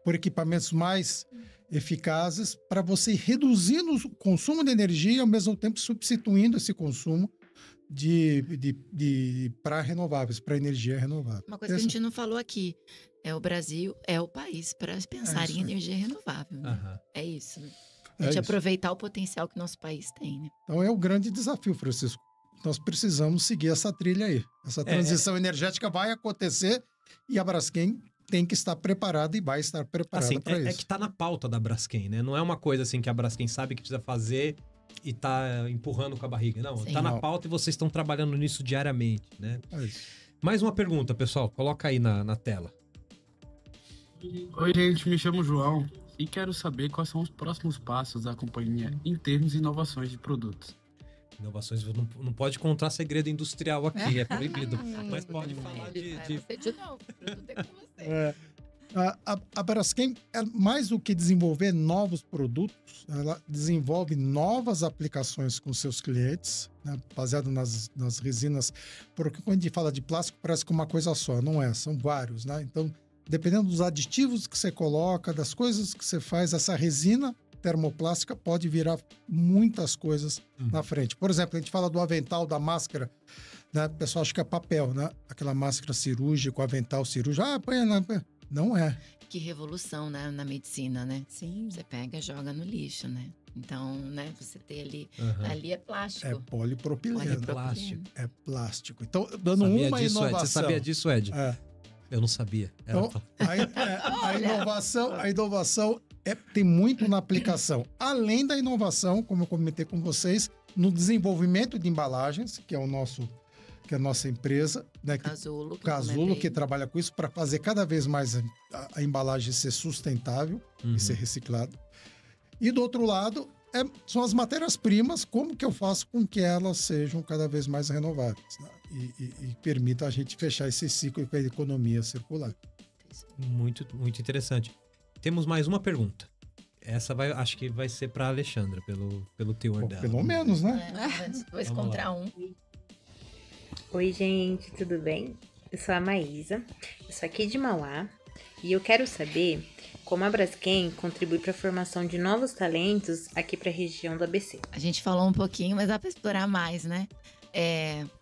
por equipamentos mais eficazes, para você ir reduzindo o consumo de energia e, ao mesmo tempo, substituindo esse consumo para renováveis, para energia renovável. Uma coisa que a gente não falou aqui, o Brasil é o país para pensar em energia renovável. Né? Uhum. É isso. A gente aproveitar o potencial que nosso país tem. Né? Então é o grande desafio, Francisco. Nós precisamos seguir essa trilha aí. Essa transição energética vai acontecer e a Braskem tem que estar preparada e vai estar preparada para isso. É que está na pauta da Braskem, né? Não é uma coisa assim que a Braskem sabe que precisa fazer e está empurrando com a barriga. Não, está na pauta e vocês estão trabalhando nisso diariamente, né? É isso. Mais uma pergunta, pessoal. Coloca aí na tela. Oi, gente. Me chamo João e quero saber quais são os próximos passos da companhia em termos de inovações de produtos. Inovações, não pode contar segredo industrial aqui, é proibido. Mas pode falar de Você de novo, o produto é com você. A Braskem, mais do que desenvolver novos produtos, ela desenvolve novas aplicações com seus clientes, né, baseado nas resinas, porque quando a gente fala de plástico parece que uma coisa só, não é, são vários, né? Então, dependendo dos aditivos que você coloca, das coisas que você faz, essa resina termoplástica pode virar muitas coisas na frente. Por exemplo, a gente fala do avental, da máscara, né? O pessoal acha que é papel, né? Aquela máscara cirúrgica, o avental cirúrgico, põe na... Não é. Que revolução, né, na medicina, né? Sim. Você pega e joga no lixo, né? Então, né, você tem ali... Ali é plástico. É polipropileno. Plástico. É plástico. Então, dando uma inovação... Ed. Você sabia disso, Ed? É. Eu não sabia. Então, a inovação tem muito na aplicação. Além da inovação, como eu comentei com vocês, no desenvolvimento de embalagens, que é a nossa empresa, né? Casulo, que trabalha com isso para fazer cada vez mais a embalagem ser sustentável e ser reciclada. E do outro lado, são as matérias-primas, como que eu faço com que elas sejam cada vez mais renováveis, né? E permita a gente fechar esse ciclo com a economia circular. Muito, muito interessante. Temos mais uma pergunta. Essa acho que vai ser para a Alexandra, pelo teor dela. Pelo menos, né? Dois contra um. Oi, gente, tudo bem? Eu sou a Maísa, eu sou aqui de Mauá e eu quero saber como a Braskem contribui para a formação de novos talentos aqui para a região do ABC. A gente falou um pouquinho, mas dá para explorar mais, né?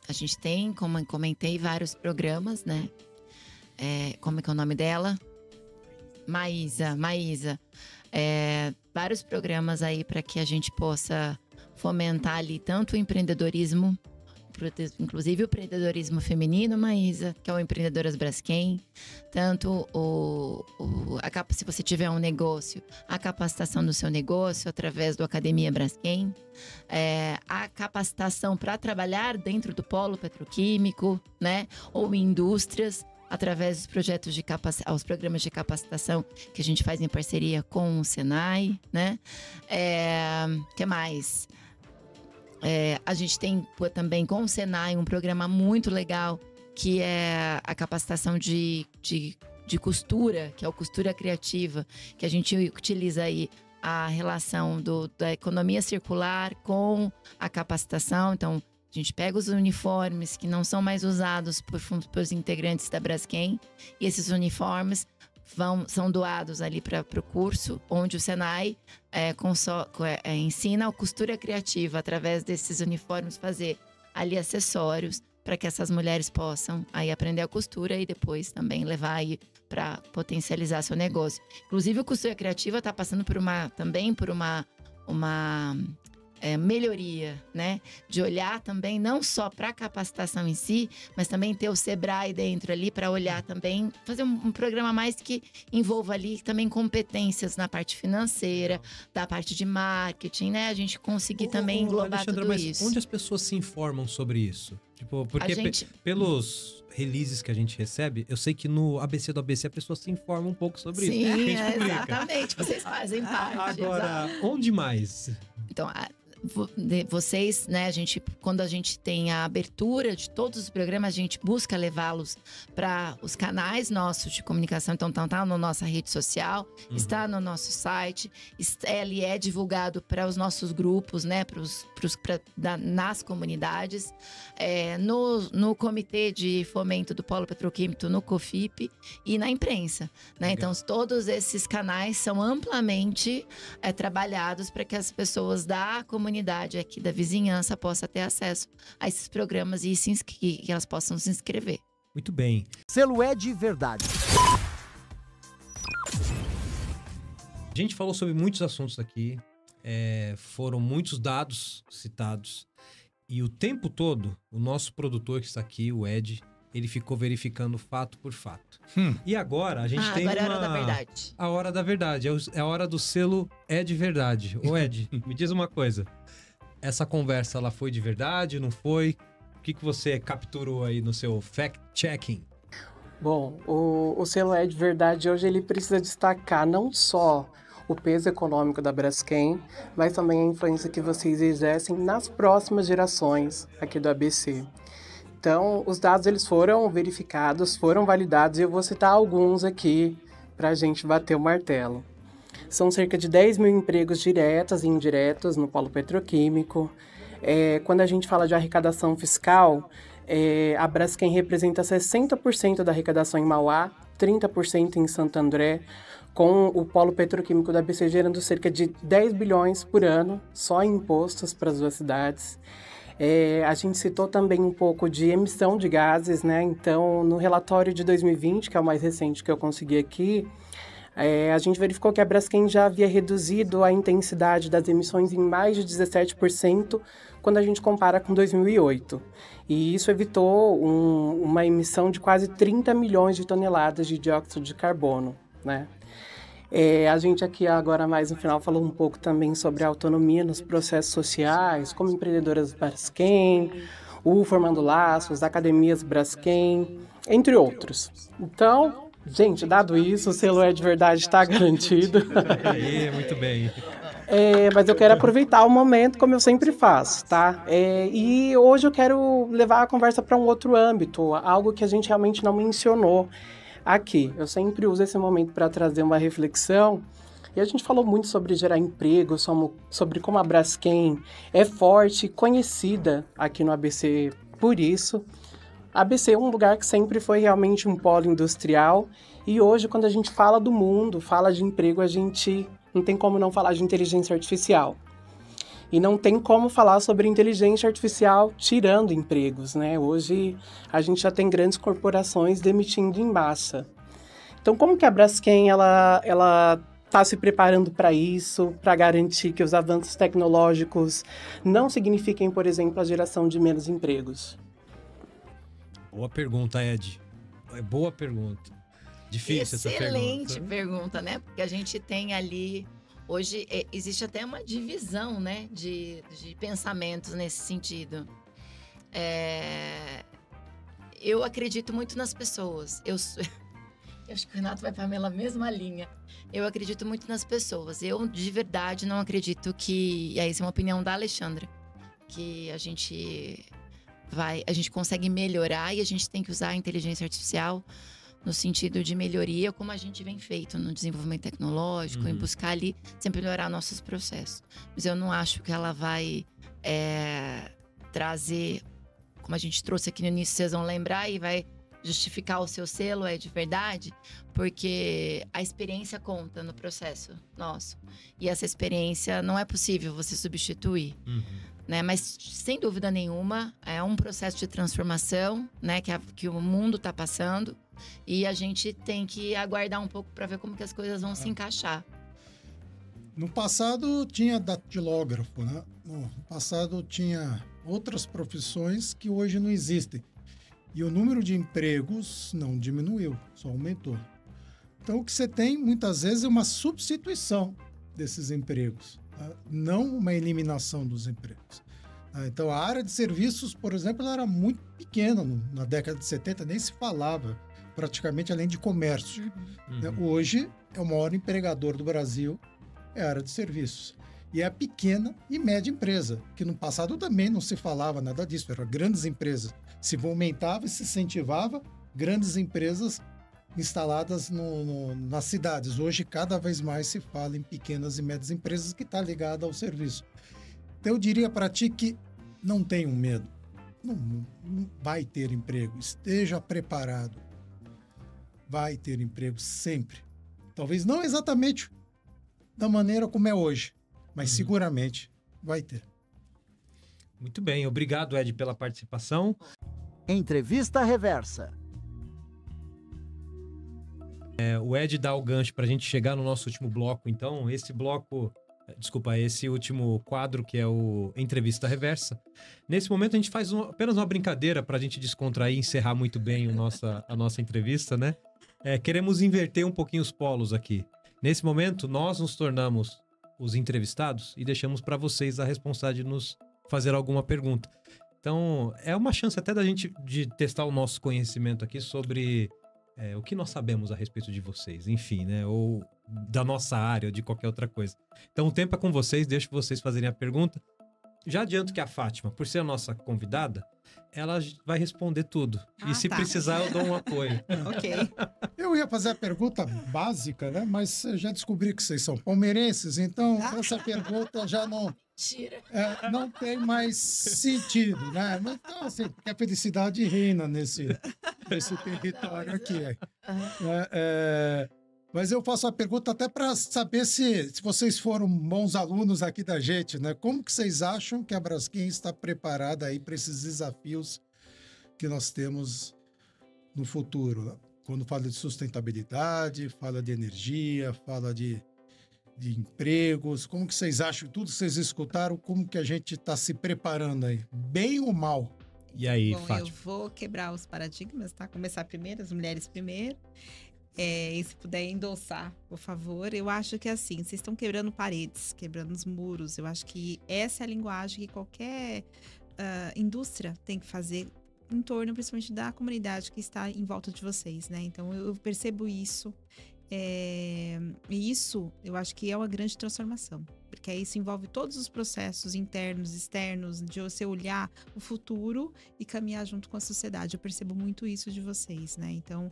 A gente tem, como eu comentei, vários programas, né? Como é que é o nome dela? Maísa. Vários programas aí para que a gente possa fomentar ali tanto o empreendedorismo, inclusive o empreendedorismo feminino, Maísa, que é o Empreendedoras Braskem, tanto se você tiver um negócio, a capacitação do seu negócio através do Academia Braskem, a capacitação para trabalhar dentro do polo petroquímico, né, ou em indústrias, através dos projetos os programas de capacitação que a gente faz em parceria com o Senai, né? Que mais? A gente tem também com o Senai um programa muito legal que é a capacitação de costura, que é o Costura Criativa, que a gente utiliza aí a relação da economia circular com a capacitação. Então, a gente pega os uniformes que não são mais usados por integrantes da Braskem e esses uniformes são doados ali para o curso, onde o Senai ensina a costura criativa através desses uniformes, fazer ali acessórios para que essas mulheres possam aí aprender a costura e depois também levar aí para potencializar seu negócio. Inclusive, a costura criativa está passando por uma melhoria, né? De olhar também não só para a capacitação em si, mas também ter o Sebrae dentro ali para olhar também, fazer um programa mais que envolva ali também competências na parte financeira, da parte de marketing, né? A gente conseguir também englobar Alexandra, tudo mas isso. Onde as pessoas se informam sobre isso? Tipo, porque pelos releases que a gente recebe, eu sei que no ABC do ABC a pessoa se informa um pouco sobre isso. Sim, exatamente. Vocês fazem parte. Agora, onde mais? Então, vocês, né, quando a gente tem a abertura de todos os programas, a gente busca levá-los para os canais nossos de comunicação. Então, tá na nossa rede social, está no nosso site, ele é divulgado para os nossos grupos, né, nas comunidades, no Comitê de Fomento do Polo Petroquímico, no COFIP e na imprensa, né? Então, todos esses canais são amplamente trabalhados para que as pessoas da comunidade aqui da vizinhança possa ter acesso a esses programas e que elas possam se inscrever. Muito bem. Selo é de verdade. A gente falou sobre muitos assuntos aqui, foram muitos dados citados e o tempo todo o nosso produtor que está aqui, o Ed, ele ficou verificando fato por fato. E agora a gente tem agora é a hora da verdade. A hora da verdade, é a hora do selo é de verdade. Ô Ed, me diz uma coisa. Essa conversa, ela foi de verdade, não foi? O que você capturou aí no seu fact-checking? Bom, o selo é de verdade hoje ele precisa destacar não só o peso econômico da Braskem, mas também a influência que vocês exercem nas próximas gerações aqui do ABC. Então, os dados eles foram verificados, foram validados e eu vou citar alguns aqui para a gente bater o martelo. São cerca de 10 mil empregos diretos e indiretos no polo petroquímico. Quando a gente fala de arrecadação fiscal, a Braskem representa 60% da arrecadação em Mauá, 30% em Santo André, com o polo petroquímico da ABC gerando cerca de 10 bilhões por ano, só em impostos para as duas cidades. A gente citou também um pouco de emissão de gases, né? Então, no relatório de 2020, que é o mais recente que eu consegui aqui, a gente verificou que a Braskem já havia reduzido a intensidade das emissões em mais de 17% quando a gente compara com 2008. E isso evitou uma emissão de quase 30 milhões de toneladas de dióxido de carbono, né? A gente aqui agora mais no final falou um pouco também sobre a autonomia nos processos sociais, como empreendedoras Braskem, o Formando Laços, academias Braskem, entre outros. Então, gente, dado isso, o selo É de Verdade está garantido. Muito bem. Mas eu quero aproveitar o momento como eu sempre faço, tá? E hoje eu quero levar a conversa para um outro âmbito, algo que a gente realmente não mencionou aqui. Eu sempre uso esse momento para trazer uma reflexão. E a gente falou muito sobre gerar emprego, sobre como a Braskem é forte e conhecida aqui no ABC por isso. A ABC é um lugar que sempre foi realmente um polo industrial. E hoje, quando a gente fala do mundo, fala de emprego, a gente não tem como não falar de inteligência artificial. E não tem como falar sobre inteligência artificial tirando empregos, né? Hoje a gente já tem grandes corporações demitindo em massa. Então, como que a Braskem ela está se preparando para isso, para garantir que os avanços tecnológicos não signifiquem, por exemplo, a geração de menos empregos? Boa pergunta, Ed. Boa pergunta. Difícil essa pergunta. Excelente pergunta, né? Porque a gente tem ali... Hoje existe até uma divisão, né, de pensamentos nesse sentido. Eu acredito muito nas pessoas. Eu acho que o Renato vai para a mesma linha. Eu acredito muito nas pessoas. Eu, de verdade, não acredito que... E aí, essa é uma opinião da Alexandra. Que a gente consegue melhorar e a gente tem que usar a inteligência artificial no sentido de melhoria, como a gente vem feito no desenvolvimento tecnológico, em buscar ali sempre melhorar nossos processos. Mas eu não acho que ela vai trazer, como a gente trouxe aqui no início, vocês vão lembrar, e vai justificar o seu selo, é de verdade, porque a experiência conta no processo nosso. E essa experiência não é possível você substituir. Né? Mas, sem dúvida nenhuma, é um processo de transformação, né, que o mundo está passando. E a gente tem que aguardar um pouco para ver como que as coisas vão se encaixar. No passado tinha datilógrafo, né? No passado tinha outras profissões que hoje não existem. E o número de empregos não diminuiu, só aumentou. Então o que você tem muitas vezes é uma substituição desses empregos, tá? Não uma eliminação dos empregos. Então a área de serviços, por exemplo, ela era muito pequena na década de 70, nem se falava praticamente além de comércio. Hoje é o maior empregador do Brasil, é a área de serviços. E é a pequena e média empresa, que no passado também não se falava nada disso, eram grandes empresas. Se fomentava e se incentivava grandes empresas instaladas nas cidades. Hoje, cada vez mais se fala em pequenas e médias empresas que está ligada ao serviço. Então, eu diria para ti que não tenha medo. Não vai ter emprego. Esteja preparado. Vai ter emprego sempre. Talvez não exatamente da maneira como é hoje, mas seguramente vai ter. Muito bem. Obrigado, Ed, pela participação. Entrevista Reversa. O Ed dá o gancho para a gente chegar no nosso último bloco. Então, esse último quadro, que é o Entrevista Reversa. Nesse momento, a gente faz apenas uma brincadeira para a gente descontrair e encerrar muito bem a nossa entrevista, né? Queremos inverter um pouquinho os polos aqui. Nesse momento, nós nos tornamos os entrevistados e deixamos para vocês a responsabilidade de nos fazer alguma pergunta. Então, é uma chance até da gente de testar o nosso conhecimento aqui sobre o que nós sabemos a respeito de vocês, enfim, né? Ou da nossa área, ou de qualquer outra coisa. Então, o tempo é com vocês, deixo vocês fazerem a pergunta. Já adianto que a Fátima, por ser a nossa convidada, ela vai responder tudo. E se precisar, eu dou um apoio. Ok. Eu Eu ia fazer a pergunta básica, né? Mas eu já descobri que vocês são palmeirenses, então essa pergunta já não tem mais sentido, né? Então, assim, porque a felicidade reina nesse território aqui. Mas eu faço a pergunta até para saber se vocês foram bons alunos aqui da gente, né? Como que vocês acham que a Braskem está preparada aí para esses desafios que nós temos no futuro? Quando fala de sustentabilidade, fala de energia, fala de empregos, como que vocês acham? Tudo que vocês escutaram, como que a gente está se preparando aí? Bem ou mal? E aí, Bom, Fátima? Eu vou quebrar os paradigmas, tá? Começar primeiro, as mulheres primeiro. E se puder endossar, por favor. Eu acho que assim, vocês estão quebrando paredes, quebrando os muros. Eu acho que essa é a linguagem que qualquer indústria tem que fazer em torno, principalmente, da comunidade que está em volta de vocês, né? Então, eu percebo isso. E isso, eu acho que é uma grande transformação. Porque isso envolve todos os processos internos, externos, de você olhar o futuro e caminhar junto com a sociedade. Eu percebo muito isso de vocês, né? Então,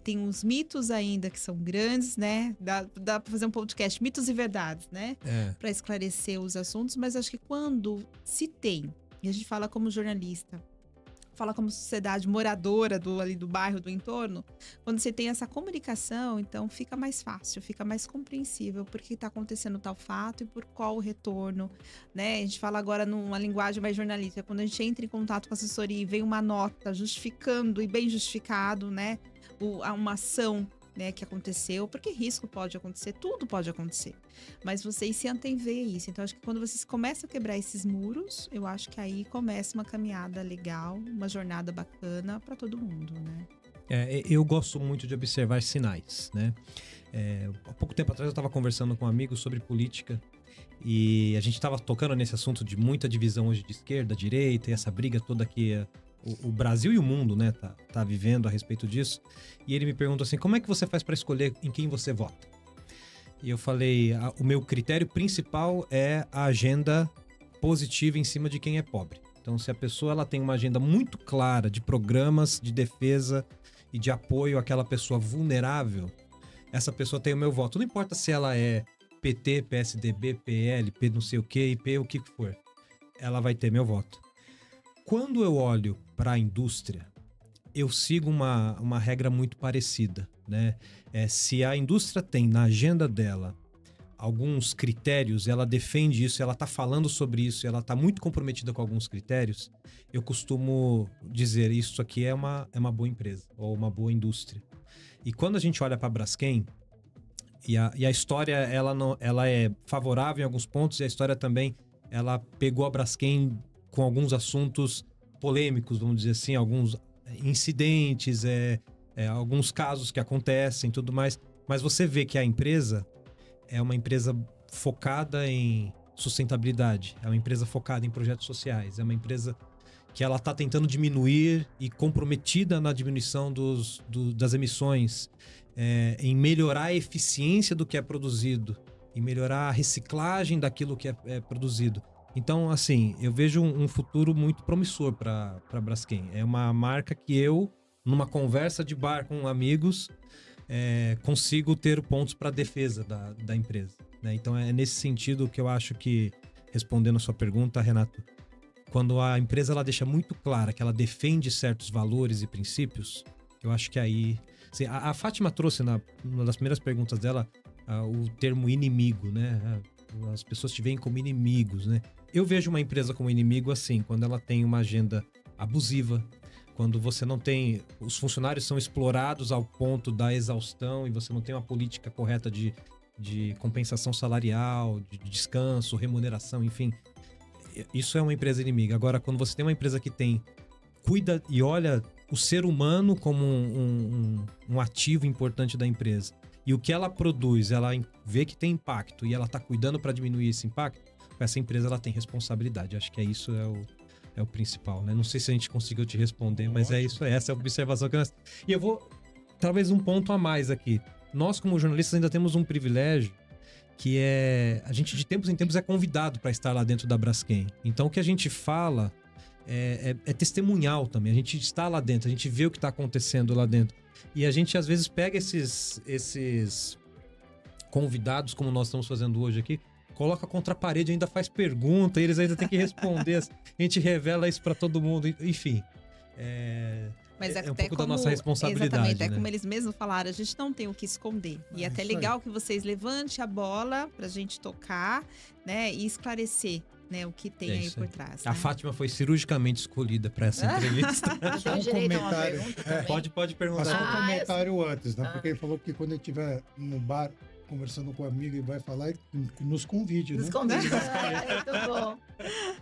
tem uns mitos ainda que são grandes, né? Dá para fazer um podcast, mitos e verdades, né? Para esclarecer os assuntos. Mas acho que quando se tem, e a gente fala como jornalista, fala como sociedade moradora ali do bairro, do entorno, quando você tem essa comunicação, então fica mais fácil, fica mais compreensível por que está acontecendo tal fato e por qual o retorno, né? A gente fala agora numa linguagem mais jornalística, quando a gente entra em contato com a assessoria e vem uma nota justificando e bem justificado, né? Uma ação, né, que aconteceu, porque risco pode acontecer, tudo pode acontecer, mas vocês se anteveem isso. Então, acho que quando vocês começam a quebrar esses muros, eu acho que aí começa uma caminhada legal, uma jornada bacana para todo mundo, né? Eu gosto muito de observar sinais, né? Há pouco tempo atrás eu estava conversando com um amigo sobre política e a gente estava tocando nesse assunto de muita divisão hoje de esquerda, direita, e essa briga toda que o Brasil e o mundo, né, tá vivendo a respeito disso. E ele me perguntou assim, como é que você faz para escolher em quem você vota? E eu falei, o meu critério principal é a agenda positiva em cima de quem é pobre. Então, se a pessoa ela tem uma agenda muito clara de programas de defesa e de apoio àquela pessoa vulnerável, essa pessoa tem o meu voto. Não importa se ela é PT, PSDB, PL, P não sei o que, IP, o que for. Ela vai ter meu voto. Quando eu olho para a indústria, eu sigo uma regra muito parecida, né? Se a indústria tem na agenda dela alguns critérios, ela defende isso, ela está falando sobre isso, ela está muito comprometida com alguns critérios, eu costumo dizer isso aqui é uma boa empresa ou uma boa indústria. E quando a gente olha para a Braskem, e a história ela é favorável em alguns pontos, e a história também ela pegou a Braskem com alguns assuntos polêmicos, vamos dizer assim, alguns incidentes, alguns casos que acontecem e tudo mais. Mas você vê que a empresa é uma empresa focada em sustentabilidade, é uma empresa focada em projetos sociais, é uma empresa que ela está tentando diminuir e comprometida na diminuição das emissões, em melhorar a eficiência do que é produzido, em melhorar a reciclagem daquilo que é produzido. Então, assim, eu vejo um futuro muito promissor para a Braskem. É uma marca que eu, numa conversa de bar com amigos, consigo ter pontos para defesa da empresa, né? Então, é nesse sentido que eu acho que, respondendo a sua pergunta, Renato, quando a empresa ela deixa muito clara que ela defende certos valores e princípios, eu acho que aí... Assim, a Fátima trouxe, numa das primeiras perguntas dela, o termo inimigo, né? As pessoas te veem como inimigos, né? Eu vejo uma empresa como inimigo assim, quando ela tem uma agenda abusiva, quando você não tem... Os funcionários são explorados ao ponto da exaustão e você não tem uma política correta de compensação salarial, de descanso, remuneração, enfim. Isso é uma empresa inimiga. Agora, quando você tem uma empresa que cuida e olha o ser humano como um ativo importante da empresa, e o que ela produz, ela vê que tem impacto e ela está cuidando para diminuir esse impacto, essa empresa ela tem responsabilidade. Acho que isso é o principal, né? Não sei se a gente conseguiu te responder, mas é isso, essa é a observação que nós... E eu vou, talvez um ponto a mais aqui. Nós, como jornalistas, ainda temos um privilégio que a gente de tempos em tempos é convidado para estar lá dentro da Braskem. Então, o que a gente fala é testemunhal também. A gente está lá dentro, a gente vê o que está acontecendo lá dentro. E a gente, às vezes, pega esses convidados, como nós estamos fazendo hoje aqui, coloca contra a parede, ainda faz pergunta, e eles ainda têm que responder. A gente revela isso para todo mundo, enfim. Mas um pouco da nossa responsabilidade. Exatamente, como eles mesmos falaram, a gente não tem o que esconder. E é até legal que vocês levantem a bola pra gente tocar, né, e esclarecer, né, o que tem aí por trás. A Fátima foi cirurgicamente escolhida para essa entrevista. Só um comentário. Pode perguntar. Só um comentário antes, né? Porque ele falou que quando ele estiver no bar conversando com o amigo e vai falar, nos convide, né? Nos convide. Muito bom.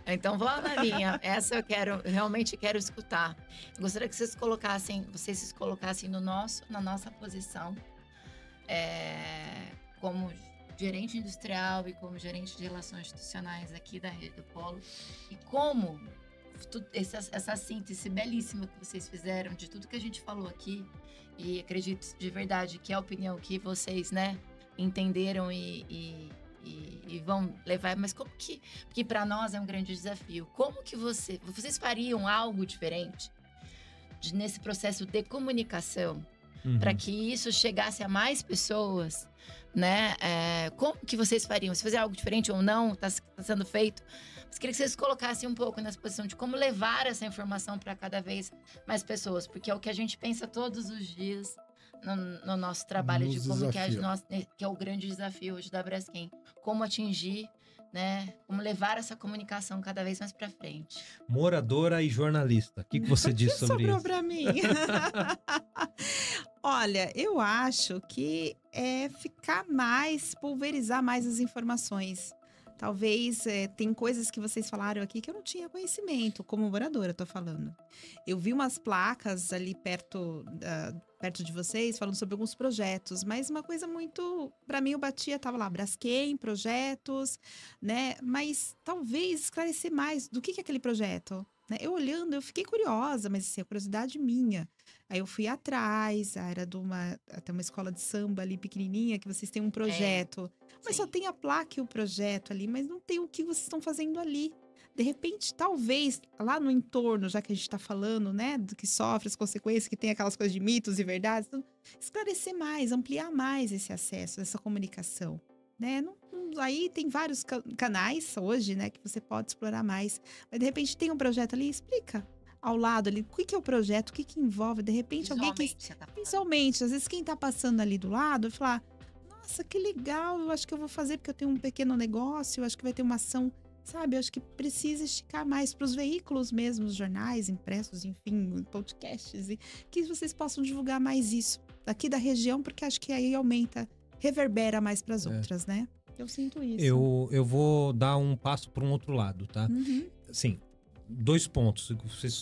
Então vamos na minha. Essa eu realmente quero escutar. Eu gostaria que vocês se colocassem na nossa posição como gerente industrial e como gerente de relações institucionais aqui da Rede do Polo, e como essa síntese belíssima que vocês fizeram de tudo que a gente falou aqui, e acredito de verdade que é a opinião que vocês, né, entenderam e vão levar, mas como que para nós é um grande desafio. Como que vocês fariam algo diferente nesse processo de comunicação para que isso chegasse a mais pessoas, né? Como que vocês fariam? Se fazer algo diferente ou não, está sendo feito. Mas queria que vocês colocassem um pouco nessa posição de como levar essa informação para cada vez mais pessoas, porque é o que a gente pensa todos os dias no nosso trabalho, de como que é o grande desafio hoje da Braskem. Como atingir, né? Como levar essa comunicação cada vez mais para frente. Moradora e jornalista. O que você diz sobre isso? Sobrou para mim. Olha, eu acho que pulverizar mais as informações. Talvez tem coisas que vocês falaram aqui que eu não tinha conhecimento, como moradora, tô falando. Eu vi umas placas ali perto de vocês, falando sobre alguns projetos, mas uma coisa muito... Para mim, eu batia, tava lá, Braskem, projetos, né? Mas talvez esclarecer mais do que é aquele projeto. Né? Eu olhando, eu fiquei curiosa, mas assim, a curiosidade minha. Aí eu fui atrás, era até uma escola de samba ali pequenininha, que vocês têm um projeto. Mas só tem a placa e o projeto ali, mas não tem o que vocês estão fazendo ali. De repente, talvez, lá no entorno, já que a gente está falando, né, do que sofre, as consequências, que tem aquelas coisas de mitos e verdades, então, esclarecer mais, ampliar mais esse acesso, essa comunicação. Né? Aí tem vários canais hoje, né, que você pode explorar mais. Mas, de repente, tem um projeto ali, explica ao lado ali, o que é o projeto, o que envolve, de repente alguém que... Visualmente, às vezes quem tá passando ali do lado, vai falar, nossa, que legal, eu acho que eu vou fazer porque eu tenho um pequeno negócio, eu acho que vai ter uma ação, sabe, eu acho que precisa esticar mais para os veículos mesmo, os jornais, impressos, enfim, podcasts, e que vocês possam divulgar mais isso aqui da região, porque acho que aí reverbera mais para as outras, né? Eu sinto isso. Eu vou dar um passo para um outro lado, tá? Sim. 2 pontos.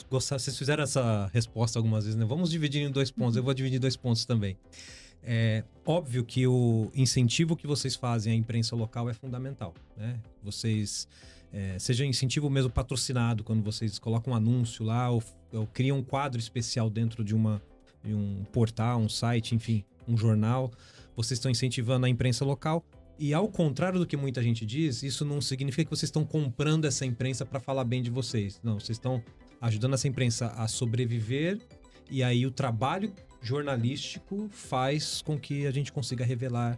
Vocês fizeram essa resposta algumas vezes, né? Vamos dividir em 2 pontos. Eu vou dividir 2 pontos também. É óbvio que o incentivo que vocês fazem à imprensa local é fundamental, né? Vocês, seja incentivo mesmo patrocinado, quando vocês colocam um anúncio lá ou criam um quadro especial dentro de um portal, um site, enfim, um jornal, vocês estão incentivando a imprensa local. E ao contrário do que muita gente diz, isso não significa que vocês estão comprando essa imprensa para falar bem de vocês. Não, vocês estão ajudando essa imprensa a sobreviver, e aí o trabalho jornalístico faz com que a gente consiga revelar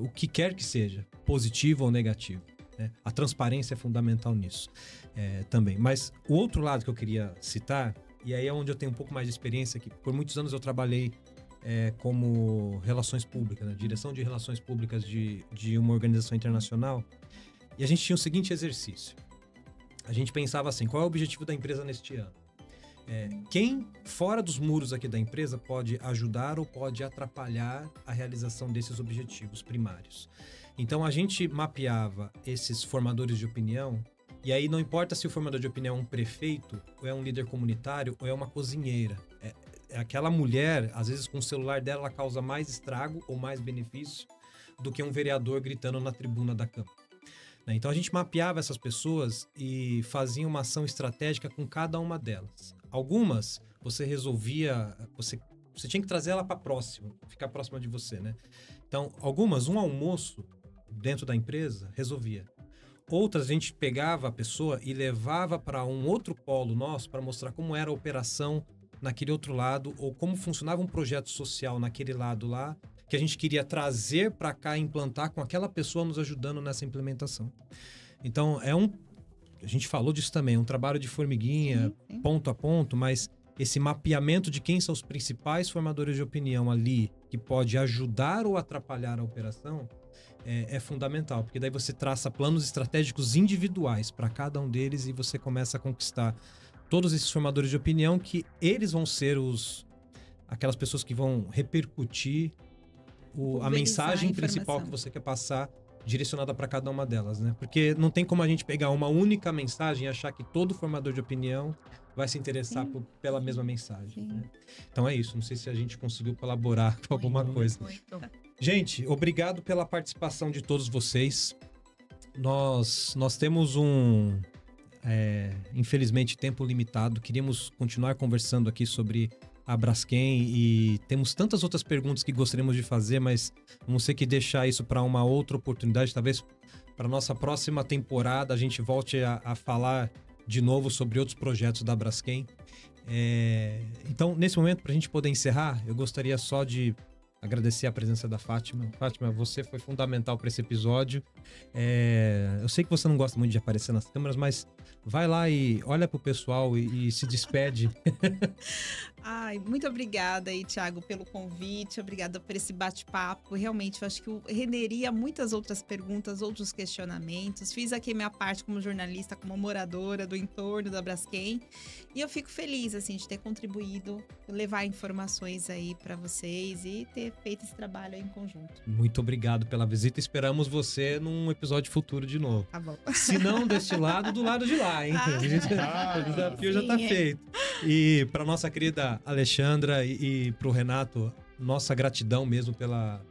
o que quer que seja, positivo ou negativo. Né? A transparência é fundamental nisso também. Mas o outro lado que eu queria citar, e aí é onde eu tenho um pouco mais de experiência, que por muitos anos eu trabalhei como relações públicas, né? Direção de relações públicas de uma organização internacional, e a gente tinha o seguinte exercício. A gente pensava assim, qual é o objetivo da empresa neste ano? Quem fora dos muros aqui da empresa pode ajudar ou pode atrapalhar a realização desses objetivos primários? Então a gente mapeava esses formadores de opinião, e aí não importa se o formador de opinião é um prefeito, ou é um líder comunitário, ou é uma cozinheira. Aquela mulher, às vezes com o celular dela, ela causa mais estrago ou mais benefício do que um vereador gritando na tribuna da Câmara. Então a gente mapeava essas pessoas e fazia uma ação estratégica com cada uma delas. Algumas você resolvia, você tinha que trazer ela para próximo, ficar próxima de você, né? Então, algumas, um almoço dentro da empresa resolvia. Outras a gente pegava a pessoa e levava para um outro polo nosso para mostrar como era a operação naquele outro lado ou como funcionava um projeto social naquele lado lá, que a gente queria trazer para cá e implantar com aquela pessoa nos ajudando nessa implementação. Então, a gente falou disso também, um trabalho de formiguinha, sim. Ponto a ponto, mas esse mapeamento de quem são os principais formadores de opinião ali, que pode ajudar ou atrapalhar a operação, é fundamental, porque daí você traça planos estratégicos individuais para cada um deles e você começa a conquistar todos esses formadores de opinião, que eles vão ser aquelas pessoas que vão repercutir a mensagem principal que você quer passar, direcionada para cada uma delas, né? Porque não tem como a gente pegar uma única mensagem e achar que todo formador de opinião vai se interessar pela mesma mensagem. Né? Então é isso, não sei se a gente conseguiu colaborar com alguma coisa. Muito. Gente, obrigado pela participação de todos vocês. Nós temos infelizmente, tempo limitado. Queríamos continuar conversando aqui sobre a Braskem e temos tantas outras perguntas que gostaríamos de fazer, mas vamos ter que deixar isso para uma outra oportunidade. Talvez para nossa próxima temporada a gente volte a falar de novo sobre outros projetos da Braskem. Então, nesse momento, para a gente poder encerrar, eu gostaria só de agradecer a presença da Fátima. Fátima, você foi fundamental para esse episódio. Eu sei que você não gosta muito de aparecer nas câmeras, mas vai lá e olha pro pessoal e se despede. Ai, muito obrigada aí, Thiago, pelo convite. Obrigada por esse bate-papo. Realmente, eu acho que renderia muitas outras perguntas, outros questionamentos. Fiz aqui minha parte como jornalista, como moradora do entorno da Braskem. E eu fico feliz, assim, de ter contribuído, levar informações aí para vocês e ter feito esse trabalho aí em conjunto. Muito obrigado pela visita. Esperamos você num episódio futuro de novo. Tá bom. Se não deste lado, do lado de lá, hein? O desafio já tá feito. E para nossa querida Alexandra e para o Renato, nossa gratidão mesmo pela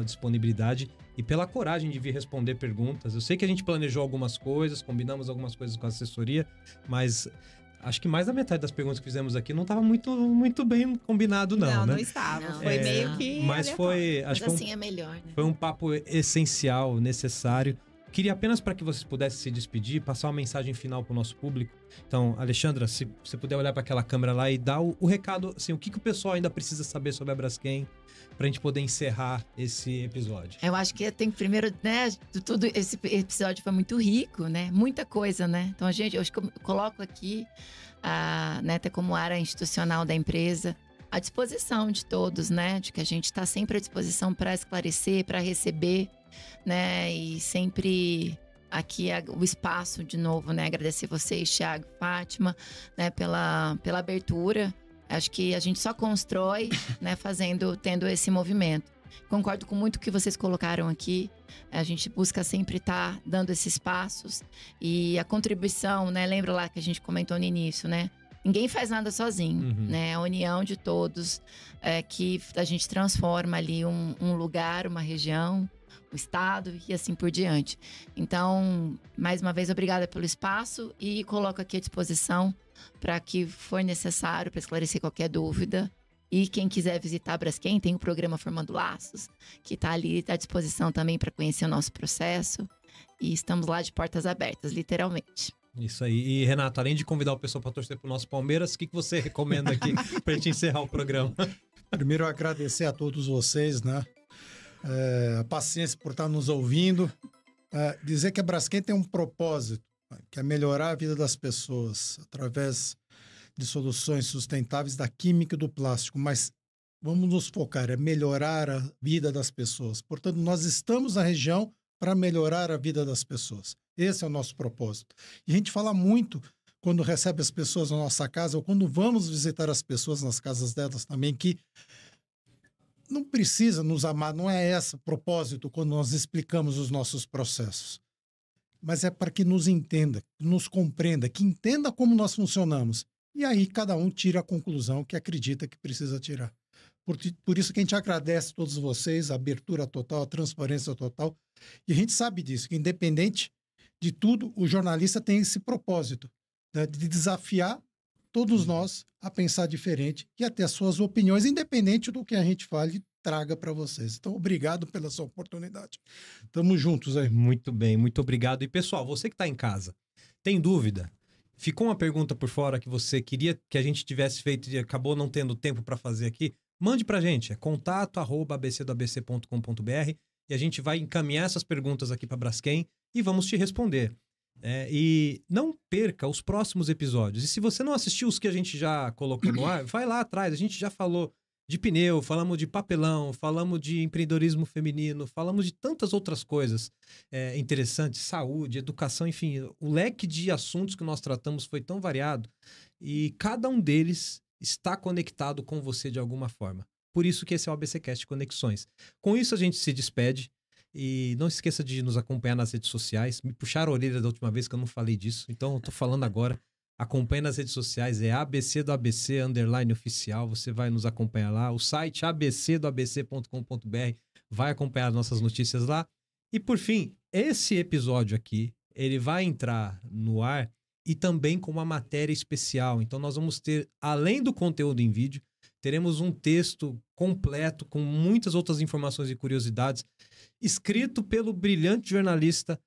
disponibilidade e pela coragem de vir responder perguntas. Eu sei que a gente planejou algumas coisas, combinamos algumas coisas com a assessoria, mas acho que mais da metade das perguntas que fizemos aqui não estava muito bem combinado, não, né? Não estava. Não, foi meio que... Mas foi... Mas assim é melhor, né? Foi um papo essencial, necessário. Queria apenas para que vocês pudessem se despedir, passar uma mensagem final para o nosso público. Então, Alexandra, se você puder olhar para aquela câmera lá e dar o recado, assim, o que o pessoal ainda precisa saber sobre a Braskem para a gente poder encerrar esse episódio. Eu acho que tem que primeiro, né, tudo esse episódio foi muito rico, né, muita coisa, né. Então, eu acho que eu coloco aqui, né, até como área institucional da empresa, à disposição de todos, né, de que a gente está sempre à disposição para esclarecer, para receber, né, e sempre aqui o espaço de novo, né, agradecer vocês, Thiago, Fátima, né, pela abertura. Acho que a gente só constrói, né, tendo esse movimento. Concordo com muito o que vocês colocaram aqui. A gente busca sempre estar dando esses passos e a contribuição, né, lembra lá que a gente comentou no início, né, ninguém faz nada sozinho, né, a união de todos que a gente transforma ali um lugar, uma região, o estado e assim por diante. Então, mais uma vez, obrigada pelo espaço e coloco aqui à disposição para que for necessário para esclarecer qualquer dúvida. E quem quiser visitar a Braskem, tem o programa Formando Laços, que está ali, está à disposição também para conhecer o nosso processo. E estamos lá de portas abertas, literalmente. Isso aí. E, Renato, além de convidar o pessoal para torcer pro nosso Palmeiras, o que você recomenda aqui para a gente encerrar o programa? Primeiro, agradecer a todos vocês, né? A paciência por estar nos ouvindo. Dizer que a Braskem tem um propósito, que é melhorar a vida das pessoas através de soluções sustentáveis da química e do plástico, mas vamos nos focar, é melhorar a vida das pessoas. Portanto, nós estamos na região para melhorar a vida das pessoas. Esse é o nosso propósito. E a gente fala muito quando recebe as pessoas na nossa casa ou quando vamos visitar as pessoas nas casas delas também, que não precisa nos amar, não é esse o propósito quando nós explicamos os nossos processos. Mas é para que nos entenda, que nos compreenda, que entenda como nós funcionamos. E aí cada um tira a conclusão que acredita que precisa tirar. Por isso que a gente agradece a todos vocês, a abertura total, a transparência total. E a gente sabe disso, que independente de tudo, o jornalista tem esse propósito, né, de desafiar todos nós a pensar diferente e a ter as suas opiniões, independente do que a gente fale, traga para vocês. Então, obrigado pela sua oportunidade. Tamo juntos aí. Muito bem, muito obrigado. E pessoal, você que está em casa, tem dúvida? Ficou uma pergunta por fora que você queria que a gente tivesse feito e acabou não tendo tempo para fazer aqui? Mande para a gente, é contato@abcdoabc.com.br e a gente vai encaminhar essas perguntas aqui para a Braskem e vamos te responder. E não perca os próximos episódios. E se você não assistiu os que a gente já colocou no ar, vai lá atrás. A gente já falou de pneu, falamos de papelão, falamos de empreendedorismo feminino, falamos de tantas outras coisas interessantes, saúde, educação, enfim. O leque de assuntos que nós tratamos foi tão variado e cada um deles está conectado com você de alguma forma. Por isso que esse é o ABCcast Conexões. Com isso a gente se despede e não esqueça de nos acompanhar nas redes sociais. Me puxaram a orelha da última vez que eu não falei disso, então eu tô falando agora. Acompanhe nas redes sociais, é ABC do ABC _oficial, você vai nos acompanhar lá. O site abcdoabc.com.br vai acompanhar nossas notícias lá. E por fim, esse episódio aqui, ele vai entrar no ar e também com uma matéria especial. Então nós vamos ter, além do conteúdo em vídeo, teremos um texto completo com muitas outras informações e curiosidades, escrito pelo brilhante jornalista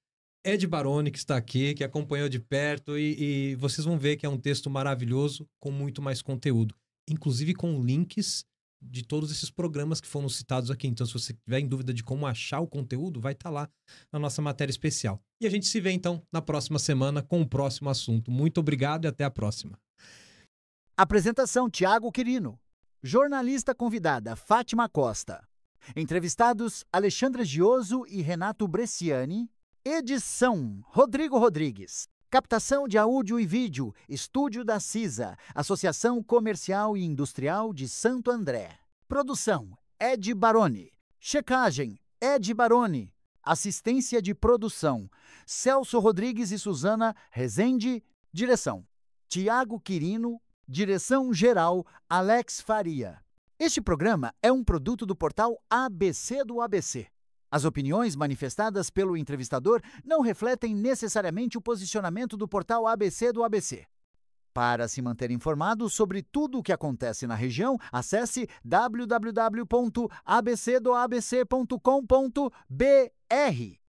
Ed Baroni, que está aqui, que acompanhou de perto e vocês vão ver que é um texto maravilhoso com muito mais conteúdo, inclusive com links de todos esses programas que foram citados aqui. Então, se você tiver em dúvida de como achar o conteúdo, vai estar lá na nossa matéria especial. E a gente se vê, então, na próxima semana com o próximo assunto. Muito obrigado e até a próxima. Apresentação: Tiago Quirino. Jornalista convidada: Fátima Costa. Entrevistados: Alexandra Gioso e Renato Bresciani. Edição: Rodrigo Rodrigues. Captação de áudio e vídeo: Estúdio da CISA, Associação Comercial e Industrial de Santo André. Produção: Ed Baroni. Checagem: Ed Baroni. Assistência de produção: Celso Rodrigues e Suzana Rezende. Direção: Tiago Quirino. Direção-geral: Alex Faria. Este programa é um produto do portal ABC do ABC. As opiniões manifestadas pelo entrevistador não refletem necessariamente o posicionamento do portal ABC do ABC. Para se manter informado sobre tudo o que acontece na região, acesse www.abcdoabc.com.br.